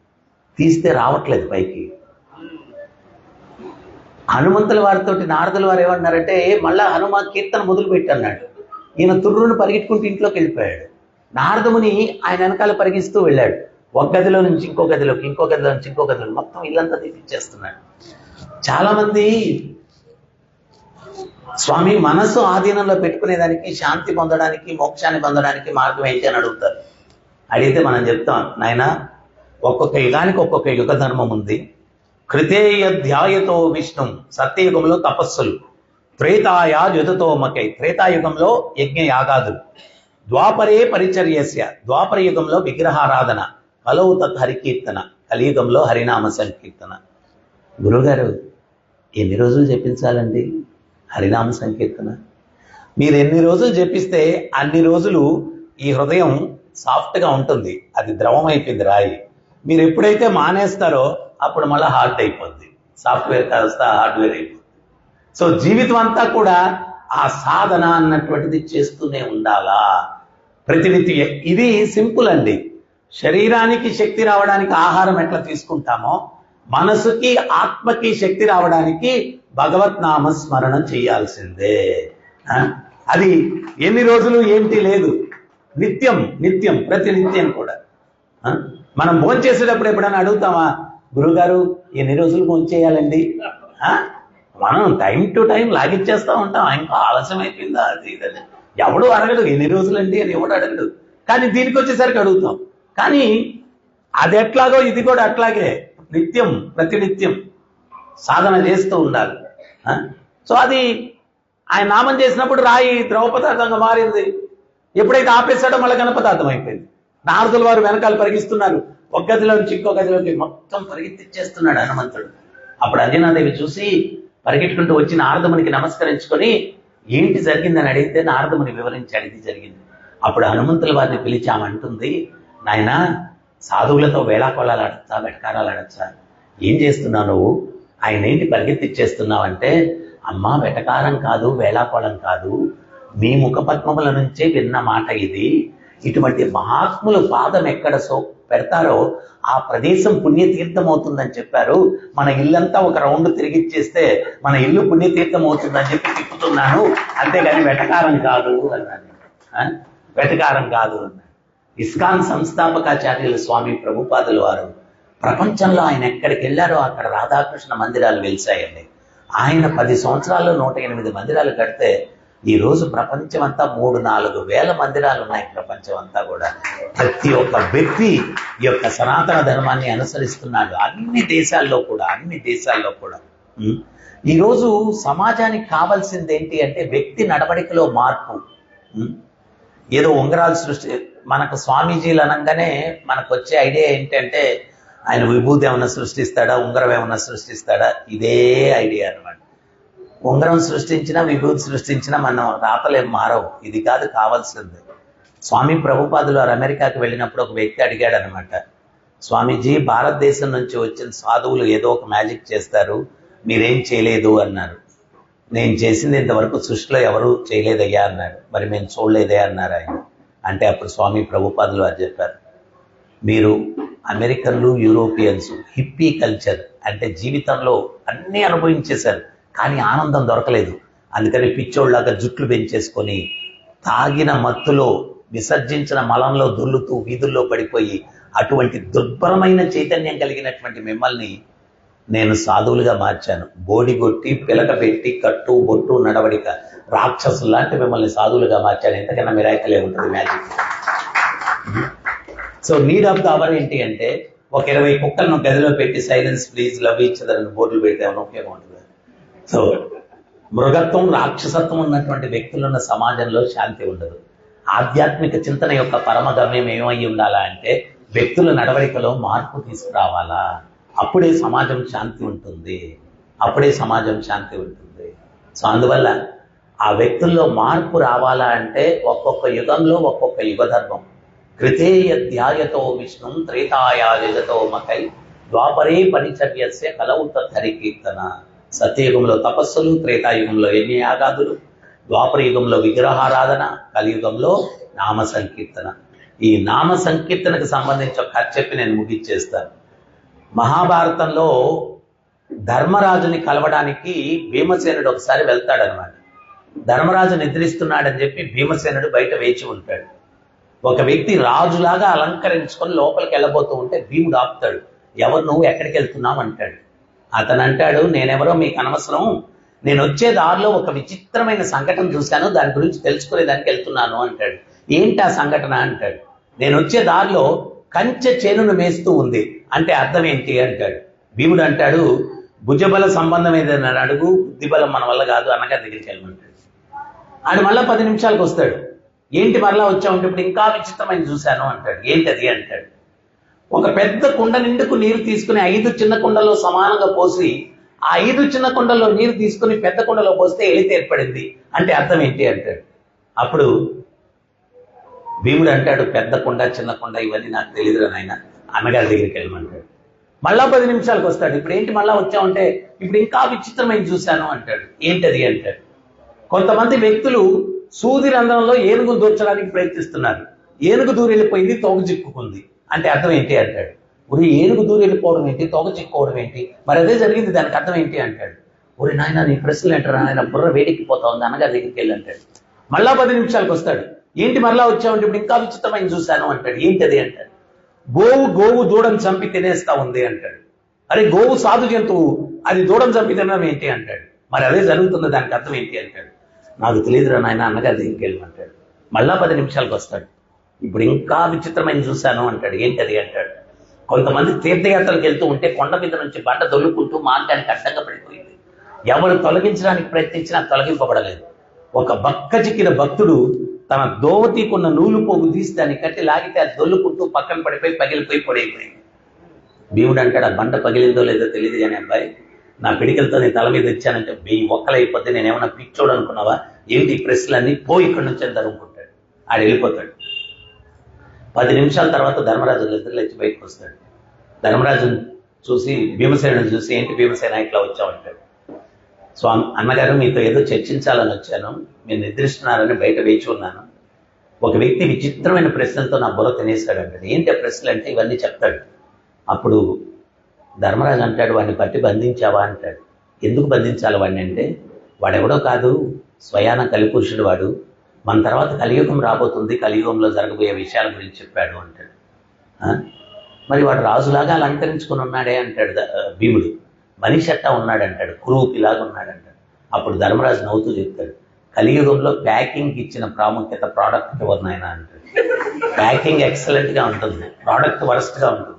తీస్తే రావట్లేదు పైకి. హనుమంతుల వారితో నారదుల వారు ఏమన్నారంటే, మళ్ళా హనుమ కీర్తన మొదలు పెట్టన్నాడు. ఈయన తుర్రును పరిగెట్టుకుంటూ ఇంట్లోకి వెళ్ళిపోయాడు. నారదముని ఆయన వెనకాల పరిగిస్తూ వెళ్ళాడు. ఒక గదిలో నుంచి ఇంకో గదిలోకి, ఇంకో గదిలో నుంచి ఇంకో గదిలోకి, మొత్తం ఇల్లంతా తీపిచ్చేస్తున్నాడు. చాలామంది స్వామి మనసు ఆధీనంలో పెట్టుకునేదానికి, శాంతి పొందడానికి, మోక్షాన్ని పొందడానికి మార్గం ఏంటి అని అడుగుతారు. అడిగితే మనం చెప్తాం, నాయన ఒక్కొక్క యుగానికి ఒక్కొక్క యుగ ధర్మం ఉంది. కృతేయ ధ్యాయతో విష్ణు, సత్యయుగంలో తపస్సులు, త్రేతాయా యుధతో మకై, త్రేతాయుగంలో యజ్ఞ యాగాదులు, ద్వాపరే పరిచర్యస్య, ద్వాపర యుగంలో విగ్రహారాధన, కలౌ తత్ హరికీర్తన, కలియుగంలో హరినామ సంకీర్తన. గురుగారు ఎన్ని రోజులు చెప్పించాలండి హరినామ సంకీర్తన? మీరు ఎన్ని రోజులు చెప్పిస్తే అన్ని రోజులు ఈ హృదయం సాఫ్ట్గా ఉంటుంది. అది ద్రవం అయిపోయింది, రాయి. మీరు ఎప్పుడైతే మానేస్తారో అప్పుడు మళ్ళీ హార్డ్ అయిపోద్ది. సాఫ్ట్వేర్ కాస్త హార్డ్వేర్ అయిపోద్ది. సో జీవితం అంతా కూడా ఆ సాధన అన్నటువంటిది చేస్తూనే ఉండాలా ప్రతినిత్య. ఇది సింపుల్ అండి. శరీరానికి శక్తి రావడానికి ఆహారం ఎట్లా తీసుకుంటామో, మనసుకి ఆత్మకి శక్తి రావడానికి భగవత్ నామ స్మరణం చేయాల్సిందే. అది ఎన్ని రోజులు ఏంటి లేదు, నిత్యం నిత్యం ప్రతినిత్యం కూడా. మనం భోంచేసేటప్పుడు ఎప్పుడైనా అడుగుతామా, గురుగారు ఎన్ని రోజులు భోంచేయాలండి? మనం టైం టు టైం లాగిచ్చేస్తూ ఉంటాం. ఇంకా ఆలస్యం అయిపోయిందా అది ఇదని ఎవడు అడగడు, ఎన్ని రోజులండి అని ఎవడు అడగడు. కానీ దీనికి వచ్చేసరికి అడుగుతాం. కానీ అది ఎట్లాగో ఇది కూడా అట్లాగే నిత్యం ప్రతినిత్యం సాధన చేస్తూ ఉండాలి. సో అది ఆయన నామం చేసినప్పుడు రాయి ద్రవ పదార్థంగా మారింది. ఎప్పుడైతే ఆపేశాడో మళ్ళీ ఘన పదార్థం అయిపోయింది. నారదుల వారు వెనకాల పరిగిస్తున్నారు, ఒక గదిలో నుంచి ఇంకో గదిలోకి మొత్తం పరిగెత్తిచ్చేస్తున్నాడు హనుమంతుడు. అప్పుడు అంజనాదేవి చూసి పరిగెట్టుకుంటూ వచ్చి నారదమునికి నమస్కరించుకొని ఏంటి జరిగిందని అడిగితే నారదముని వివరించాడు, ఇది జరిగింది. అప్పుడు హనుమంతుల వారిని పిలిచామంటుంది, నాయన సాధువులతో వేళాకోళాలు ఆడచ్చా, వెటకారాలు ఆడచ్చా, ఏం చేస్తున్నావు నువ్వు? ఆయన ఏంటి పరిగెత్తిచ్చేస్తున్నావంటే, అమ్మా వెటకారం కాదు, వేళాకోళం కాదు, మీ ముఖపద్మముల నుంచే విన్న మాట ఇది. ఇటువంటి మహాత్ములు పాదం ఎక్కడ పెడతారో ఆ ప్రదేశం పుణ్యతీర్థం అవుతుందని చెప్పారు. మన ఇల్లంతా ఒక రౌండ్ తిరిగిచ్చేస్తే మన ఇల్లు పుణ్యతీర్థం అవుతుందని చెప్పి తిప్పుతున్నాను, అంతేగాని వెటకారం కాదు అన్నాను. వెటకారం కాదు అన్నాడు. ఇస్కాన్ సంస్థాపకాచార్యులు స్వామి ప్రభుపాదుల వారు ప్రపంచంలో ఆయన ఎక్కడికి వెళ్ళారో అక్కడ రాధాకృష్ణ మందిరాలు వెలిసాయండి. ఆయన 10 సంవత్సరాల్లో 108 మందిరాలు కడితే ఈరోజు ప్రపంచం అంతా 3-4 వేల మందిరాలు ఉన్నాయి. ప్రపంచం అంతా కూడా ప్రతి ఒక్క వ్యక్తి ఈ యొక్క సనాతన ధర్మాన్ని అనుసరిస్తున్నాడు, అన్ని దేశాల్లో కూడా. ఈరోజు సమాజానికి కావాల్సింది ఏంటి అంటే వ్యక్తి నడవడికలో మార్పు. ఏదో ఉంగరాలు మనకు స్వామీజీలు అనగానే మనకు వచ్చే ఐడియా ఏంటంటే ఆయన విభూతి ఏమన్నా సృష్టిస్తాడా, ఉంగరం ఏమన్నా సృష్టిస్తాడా, ఇదే ఐడియా అనమాట. ఉంగరం సృష్టించినా విభూతి సృష్టించినా మనం రాతలేం మారవు. ఇది కాదు కావాల్సింది. స్వామి ప్రభుపాదులు వారు అమెరికాకి వెళ్ళినప్పుడు ఒక వ్యక్తి అడిగాడు అనమాట, స్వామీజీ భారతదేశం నుంచి వచ్చిన సాధువులు ఏదో ఒక మ్యాజిక్ చేస్తారు, మీరేం చేయలేదు అన్నారు. నేను చేసింది ఇంతవరకు సృష్టిలో ఎవరు చేయలేదయ్యా అన్నాడు. మరి మేము చూడలేదే అన్నారు ఆయన. అంటే అప్పుడు స్వామి ప్రభుపాదులు వారు చెప్పారు, మీరు అమెరికన్లు, యూరోపియన్స్ హిప్పీ కల్చర్ అంటే జీవితంలో అన్నీ అనుభవించేశారు, కానీ ఆనందం దొరకలేదు. అందుకని పిచ్చోళ్ళలాగా జుట్లు పెంచేసుకొని తాగిన మత్తులో విసర్జించిన మలంలో దొల్లుతూ వీధుల్లో పడిపోయి అటువంటి దుర్భరమైన చైతన్యం కలిగినటువంటి మిమ్మల్ని నేను సాధువులుగా మార్చాను. బోడిగొట్టి పిలక పెట్టి కట్టు బొట్టు నడవడిక రాక్షసులు లాంటి మిమ్మల్ని సాధువులుగా మార్చాను. ఎంతకన్నా మిరాకిలే ఉంటుంది magic. So need of the hour ఏంటి అంటే ఒక 20 కుక్కలను గదిలో పెట్టి silence please love each other అని బోర్డులు పెడితే ఏమైనా ఉపయోగం ఉంటుంది? సో మృగత్వం, రాక్షసత్వం ఉన్నటువంటి వ్యక్తులున్న సమాజంలో శాంతి ఉండదు. ఆధ్యాత్మిక చింతన యొక్క పరమ గమ్యం ఏమై ఉండాలా అంటే వ్యక్తుల నడవడికలో మార్పు తీసుకురావాలా. అప్పుడే సమాజం శాంతి ఉంటుంది. సో అందువల్ల ఆ వ్యక్తుల్లో మార్పు రావాలా అంటే ఒక్కొక్క యుగంలో ఒక్కొక్క యుగ ధర్మం. కృతేయ ధ్యాయతో విష్ణుం త్రేతాయా యుగతో మకై ద్వాపరే పరిచర్యస్య కలౌ తత్ హరికీర్తన. సత్యయుగంలో తపస్సులు, త్రేతాయుగంలో యజ్ఞయాగాదులు, ద్వాపర యుగంలో విగ్రహారాధన, కలియుగంలో నామ సంకీర్తన. ఈ నామ సంకీర్తనకు సంబంధించి ఒక కథ చెప్పి నేను ముగిచ్చేస్తాను. మహాభారతంలో ధర్మరాజుని కలవడానికి భీమసేనుడు ఒకసారి వెళ్తాడనమాట. ధర్మరాజు నిద్రిస్తున్నాడని చెప్పి భీమసేనుడు బయట వేచి ఉంటాడు. ఒక వ్యక్తి రాజులాగా అలంకరించుకొని లోపలికి వెళ్ళబోతూ ఉంటే భీముడు ఆపుతాడు. ఎవరు నువ్వు, ఎక్కడికి వెళ్తున్నావు అంటాడు. అతను అంటాడు, నేనెవరో మీకు అనవసరం, నేను వచ్చే దారిలో ఒక విచిత్రమైన సంఘటన చూశాను, దాని గురించి తెలుసుకునేదానికి వెళ్తున్నాను అంటాడు. ఏంటి ఆ సంఘటన అంటాడు. నేను వచ్చే దారిలో కంచె చేనును మేస్తూ ఉంది అంటే అర్థం ఏంటి అంటాడు. భీముడు అంటాడు, భుజబల సంబంధం ఏదైనా అడుగు, బుద్ధిబలం మన వల్ల కాదు, అన్నగారి దగ్గరికి వెళ్ళమంటాడు. ఆడు మళ్ళా 10 నిమిషాలకు వస్తాడు. ఏంటి మరలా వచ్చామంటే ఇప్పుడు ఇంకా విచిత్రమైన చూశాను అంటాడు. ఏంటది అంటాడు. ఒక పెద్ద కుండ నిండుకు నీరు తీసుకుని 5 చిన్న కుండల్లో సమానంగా పోసి ఆ 5 చిన్న కుండల్లో నీరు తీసుకుని పెద్ద కుండలో పోస్తే ఎలిత ఏర్పడింది అంటే అర్థం ఏంటి అంటాడు. అప్పుడు భీముడు అంటాడు, పెద్ద కుండ చిన్న కుండ ఇవన్నీ నాకు తెలియదురా నాయన, అన్నగారి దగ్గరికి వెళ్ళమంటాడు. మళ్ళా 10 నిమిషాలకు వస్తాడు. ఇప్పుడు ఏంటి మళ్ళా వచ్చామంటే ఇప్పుడు ఇంకా విచిత్రమైన చూశాను అంటాడు. ఏంటది అంటాడు. కొంతమంది వ్యక్తులు సూది రంధ్రంలో ఏనుగు దూర్చడానికి ప్రయత్నిస్తున్నారు. ఏనుగు దూరి వెళ్ళిపోయింది, తోక చిక్కుకుంది అంటే అర్థం ఏంటి అంటాడు. ఒరి ఏనుగు దూరి వెళ్ళిపోవడం ఏంటి, తోక చిక్కుకోవడం ఏంటి, మరి అదే జరిగింది, దానికి అర్థం ఏంటి అంటాడు. ఒరి నాయన నీ ప్రశ్నలు అంటారా, ఆయన బుర్ర వేడెక్కిపోతా ఉంది, అన్నగారి దగ్గరికి వెళ్ళి అంటాడు. మళ్ళా 10 నిమిషాలకు వస్తాడు. ఏంటి మరలా వచ్చామంటే ఇప్పుడు ఇంకా విచిత్రమైన చూశాను అంటాడు. ఏంటది అంటాడు. గోవు దూడను చంపి తినేస్తా ఉంది అంటాడు. అరే గోవు సాధు జంతువు, అది దూడను చంపి తినడం ఏంటి అంటాడు. మరి అదే జరుగుతుంది, దానికి అర్థం ఏంటి అంటాడు. నాకు తెలియదురా నాయన, అన్నగారి దగ్గరికి వెళ్ళమంటాడు. మళ్ళా 10 నిమిషాలకు వస్తాడు. ఇప్పుడు ఇంకా విచిత్రమైన చూశాను అంటాడు. ఏంటది అంటాడు. కొంతమంది తీర్థయాత్రలకు వెళ్తూ ఉంటే కొండ మీద నుంచి బండ దొల్లుకుంటూ మార్గానికి అడ్డంగా పడిపోయింది. ఎవరు తొలగించడానికి ప్రయత్నించినా తొలగింపబడలేదు. ఒక బక్క చిక్కిన భక్తుడు తన దోవతీకున్న నూలు పోగు తీసి దాన్ని కట్టి లాగితే అది దొల్లుకుంటూ పక్కన పడిపోయి పగిలిపోయి పొడైపోయింది. భీముడు అంటాడు, ఆ బండ పగిలిందో లేదో తెలియదు కానీ అబ్బాయి, నా పిడికలతో నేను తల మీద ఇచ్చానంటే 1000 ఒక్కలైపోతే నేనేమన్నా పిచ్చోడు అనుకున్నావా ఏంటి, ఈ ప్రశ్నలన్నీ పోయి ఇక్కడి నుంచి అని తరుముకుంటాడు. ఆడు వెళ్ళిపోతాడు. 10 నిమిషాల తర్వాత ధర్మరాజు నిద్రలేచి బయటకు వస్తాడు. ధర్మరాజును చూసి భీమసేనుని చూసి, ఏంటి భీమసేన ఇట్లా వచ్చామంటాడు. స్వామి అన్నగారు మీతో ఏదో చర్చించాలని వచ్చాను, మీరు నిద్రిస్తున్నారని బయట వేచి ఉన్నాను. ఒక వ్యక్తి విచిత్రమైన ప్రశ్నలతో నా బుర్ర తినేస్తాడు అంటాడు. ఏంటి ఆ ప్రశ్నలు అంటే ఇవన్నీ చెప్తాడు. అప్పుడు ధర్మరాజు అంటాడు, వాడిని పట్టి బంధించావా అంటాడు. ఎందుకు బంధించాలి వాడిని అంటే, వాడెవడో కాదు, స్వయాన కలిపురుషుడు వాడు, మన తర్వాత కలియుగం రాబోతుంది, కలియుగంలో జరగబోయే విషయాల గురించి చెప్పాడు అంటాడు. మరి వాడు రాజులాగా అలంకరించుకుని ఉన్నాడే అంటాడు భీముడు. మనిషి అట్టా ఉన్నాడు అంటాడు, కురూపిలాగా ఉన్నాడు అంటాడు. అప్పుడు ధర్మరాజు నవ్వుతూ చెప్తాడు, కలియుగంలో ప్యాకింగ్ ఇచ్చిన ప్రాముఖ్యత ప్రోడక్ట్కి ఉన్నాయన అంటాడు. ప్యాకింగ్ ఎక్సలెంట్గా ఉంటుంది, ప్రోడక్ట్ వరస్ట్గా ఉంటుంది.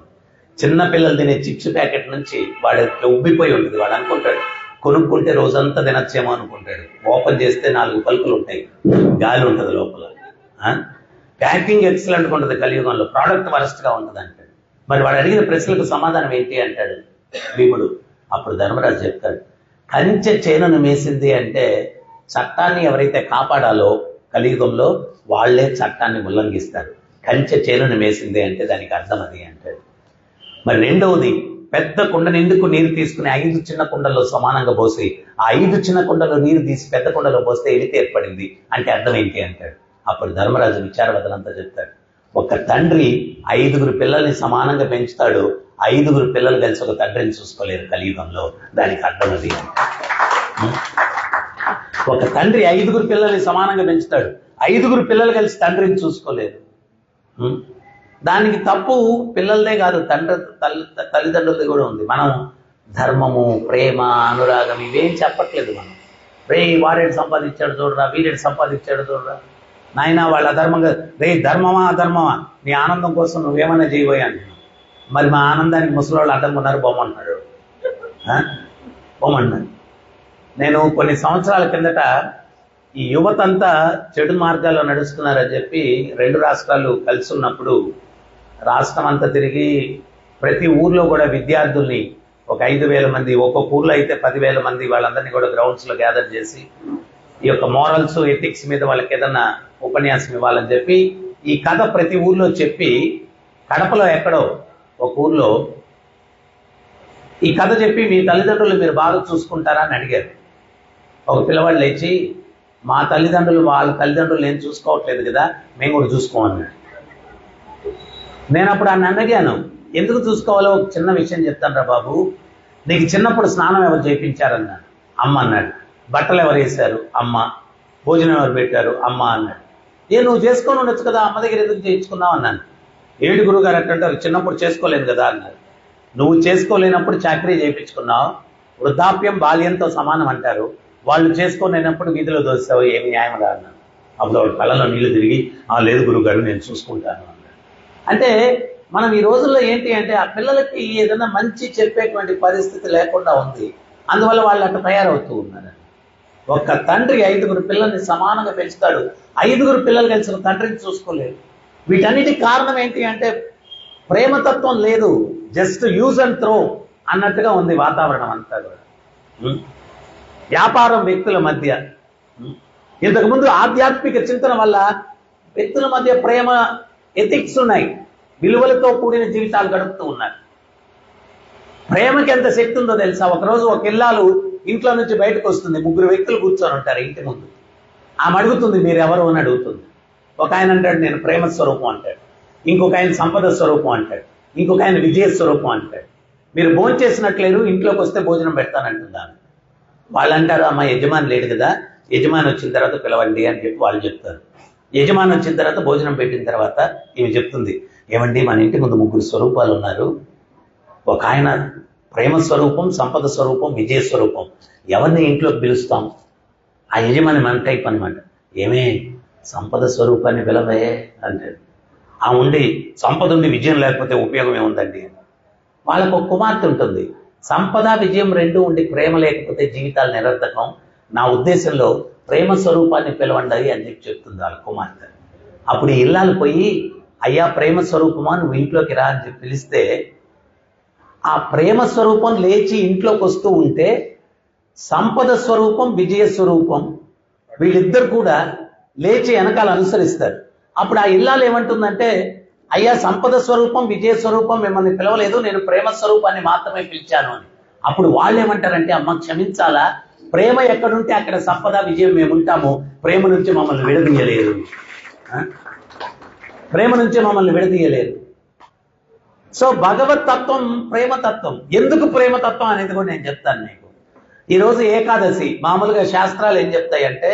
చిన్న పిల్లలు తినే చిప్స్ ప్యాకెట్ నుంచి వాడు ఉబ్బిపోయి ఉంటుంది. వాడు అనుకుంటాడు కొనుక్కుంటే రోజంతా తినచ్చేమో అనుకుంటాడు. ఓపెన్ చేస్తే 4 పలుకులు ఉంటాయి, గాలి ఉంటుంది లోపల. ప్యాకింగ్ ఎక్సలెంట్గా ఉంటుంది కలియుగంలో, ప్రోడక్ట్ వరస్ట్గా ఉంటుంది అంటాడు. మరి వాడు అడిగిన ప్రశ్నలకు సమాధానం ఏంటి అంటాడు భీముడు. అప్పుడు ధర్మరాజు చెప్తాడు, కంచె చేనును మేసింది అంటే చట్టాన్ని ఎవరైతే కాపాడాలో కలియుగంలో వాళ్లే చట్టాన్ని ఉల్లంఘిస్తారు. కంచె చేనును మేసింది అంటే దానికి అర్థం అది అంటాడు. మరి రెండవది, పెద్ద కుండ నిండుకు నీరు తీసుకుని 5 చిన్న కుండల్లో సమానంగా పోసి ఆ 5 చిన్న కుండలో నీరు తీసి పెద్ద కుండలో పోస్తే ఎలిత ఏర్పడింది అంటే అర్థం ఏంటి అంటాడు. అప్పుడు ధర్మరాజు విచారవదలంతా చెప్తాడు. ఒక తండ్రి 5 పిల్లల్ని సమానంగా పెంచుతాడు, 5 పిల్లలు కలిసి ఒక తండ్రిని చూసుకోలేరు కలియుగంలో, దానికి అర్థం అది. ఒక తండ్రి 5 పిల్లల్ని సమానంగా పెంచుతాడు, 5 పిల్లలు కలిసి తండ్రిని చూసుకోలేరు. దానికి తప్పు పిల్లలదే కాదు, తల్లిదండ్రులది కూడా ఉంది. మనం ధర్మము, ప్రేమ, అనురాగం ఇవేం చెప్పట్లేదు. మనం వాడేడు సంపాదించాడు చూడరా, వీడేడు సంపాదించాడు చూడరా, నాయన వాళ్ళు అధర్మంగా, ధర్మమా అధర్మమా, నీ ఆనందం కోసం నువ్వేమైనా చేయబోయాను. మరి మా ఆనందానికి ముసలివాళ్ళు అడ్డం ఉన్నారు, బొమ్మంటున్నాడు. బొమ్మన్నాడు. నేను కొన్ని సంవత్సరాల కిందట ఈ యువతంతా చెడు మార్గాల్లో నడుస్తున్నారని చెప్పి 2 రాష్ట్రాలు కలిసి ఉన్నప్పుడు రాష్ట్రం అంతా తిరిగి ప్రతి ఊర్లో కూడా విద్యార్థుల్ని ఒక 5,000 మంది, ఒక్కొక్క ఊర్లో అయితే 10,000 మంది, వాళ్ళందరినీ కూడా గ్రౌండ్స్లో గ్యాదర్ చేసి ఈ యొక్క మోరల్స్, ఎథిక్స్ మీద వాళ్ళకి ఏదన్నా ఉపన్యాసం ఇవ్వాలని చెప్పి ఈ కథ ప్రతి ఊర్లో చెప్పి, కడపలో ఎక్కడో ఒక ఊర్లో ఈ కథ చెప్పి మీ తల్లిదండ్రులు మీరు బాగా చూసుకుంటారా అని అడిగారు. ఒక పిల్లవాడు లేచి, మా తల్లిదండ్రులు వాళ్ళ తల్లిదండ్రులు నేను చూసుకోవట్లేదు కదా, మేము కూడా చూసుకోమన్నాడు. నేను అప్పుడు ఆయన అడిగాను, ఎందుకు చూసుకోవాలో ఒక చిన్న విషయం చెప్తాను రా బాబు, నీకు చిన్నప్పుడు స్నానం ఎవరు చేయించారన్నాడు. అమ్మ అన్నాడు. బట్టలు ఎవరు వేశారు? అమ్మ. భోజనం ఎవరు పెట్టారు? అమ్మ అన్నాడు. నువ్వు చేసుకొని ఉండొచ్చు కదా, అమ్మ దగ్గర ఎందుకు చేయించుకున్నావు అన్నాను. ఏడు గురుగారు అట్టంటారు, చిన్నప్పుడు చేసుకోలేదు కదా అన్నారు. నువ్వు చేసుకోలేనప్పుడు చాకరీ చేయించుకున్నావు, వృద్ధాప్యం బాల్యంతో సమానం అంటారు, వాళ్ళు చేసుకోలేనప్పుడు వీధిలో దోస్తావు ఏమి న్యాయం రా అన్నాను. అప్పుడు వాడు కళ్ళలో నీళ్లు తిరిగి లేదు గురుగారు నేను చూసుకుంటాను అన్నాడు. అంటే మనం ఈ రోజుల్లో ఏంటి అంటే ఆ పిల్లలకి ఏదైనా మంచి చెప్పేటువంటి పరిస్థితి లేకుండా ఉంది. అందువల్ల వాళ్ళు అట్లా తయారవుతూ ఉన్నారు. ఒక్క తండ్రి 5గురు పిల్లల్ని సమానంగా పెంచుతాడు. 5గురు పిల్లలు కలిసిన తండ్రిని చూసుకోలేదు. వీటన్నిటికి కారణం ఏంటి అంటే ప్రేమతత్వం లేదు. జస్ట్ యూజ్ అండ్ త్రో అన్నట్టుగా ఉంది వాతావరణం అంతా కూడా. వ్యాపారం వ్యక్తుల మధ్య, ఇంతకుముందు ఆధ్యాత్మిక చింతన వల్ల వ్యక్తుల మధ్య ప్రేమ ఎథిక్స్ ఉన్నాయి. విలువలతో కూడిన జీవితాలు గడుపుతూ ఉన్నారు. ప్రేమకి ఎంత శక్తి ఉందో తెలుసా? ఒకరోజు ఒక ఇల్లాలు ఇంట్లో నుంచి బయటకు వస్తుంది. 3 వ్యక్తులు కూర్చొని ఉంటారు ఇంటి ముందు. ఆమె అడుగుతుంది మీరు ఎవరు అని అడుగుతుంది. ఒక ఆయన అంటాడు నేను ప్రేమ స్వరూపం అంటాడు. ఇంకొక ఆయన సంపద స్వరూపం అంటాడు. ఇంకొక ఆయన విజయ స్వరూపం అంటాడు. మీరు భోజనం చేసినట్లేరు, ఇంట్లోకి వస్తే భోజనం పెడతానంటున్నాను. వాళ్ళు అంటారు అమ్మ యజమాని లేడు కదా, యజమాని వచ్చిన తర్వాత పిలవండి అని చెప్పి వాళ్ళు చెప్తారు. యజమాని వచ్చిన తర్వాత భోజనం పెట్టిన తర్వాత ఈమె చెప్తుంది ఏమండి మన ఇంటి ముందు 3 స్వరూపాలు ఉన్నారు. ఒక ఆయన ప్రేమ స్వరూపం, సంపద స్వరూపం, విజయ స్వరూపం. ఎవరిని ఇంట్లోకి పిలుస్తాం? ఆ యజమాని మన టైప్ అనమాట. ఏమే సంపద స్వరూపాన్ని పిలవే అంటాడు. ఆ ఉండి సంపద ఉండి విజయం లేకపోతే ఉపయోగం ఏముందండి? వాళ్ళకు ఒక కుమార్తె ఉంటుంది. సంపద విజయం 2 ఉండి ప్రేమ లేకపోతే జీవితాలు నిరర్థకం. నా ఉద్దేశంలో ప్రేమ స్వరూపాన్ని పిలవండి అని చెప్పి చెప్తుంది వాళ్ళ కుమార్తె. అప్పుడు ఇల్లాలు పోయి అయ్యా ప్రేమ స్వరూపమా నువ్వు ఇంట్లోకి రా అని చెప్పి పిలిస్తే ఆ ప్రేమ స్వరూపం లేచి ఇంట్లోకి వస్తూ ఉంటే సంపద స్వరూపం, విజయ స్వరూపం వీళ్ళిద్దరు కూడా లేచి వెనకాల అనుసరిస్తారు. అప్పుడు ఆ ఇల్లాలు ఏమంటుందంటే అయ్యా సంపద స్వరూపం, విజయ స్వరూపం మిమ్మల్ని పిలవలేదు, నేను ప్రేమ స్వరూపాన్ని మాత్రమే పిలిచాను అని. అప్పుడు వాళ్ళు ఏమంటారంటే అమ్మ క్షమించాలా, ప్రేమ ఎక్కడుంటే అక్కడ సంపద విజయం మేము ఉంటాము, ప్రేమ నుంచి మమ్మల్ని విడదీయలేదు, ప్రేమ నుంచి మమ్మల్ని విడదీయలేదు. సో భగవత్ తత్వం ప్రేమతత్వం. ఎందుకు ప్రేమతత్వం అనేది కూడా నేను చెప్తాను నీకు. ఈరోజు ఏకాదశి, మామూలుగా శాస్త్రాలు ఏం చెప్తాయంటే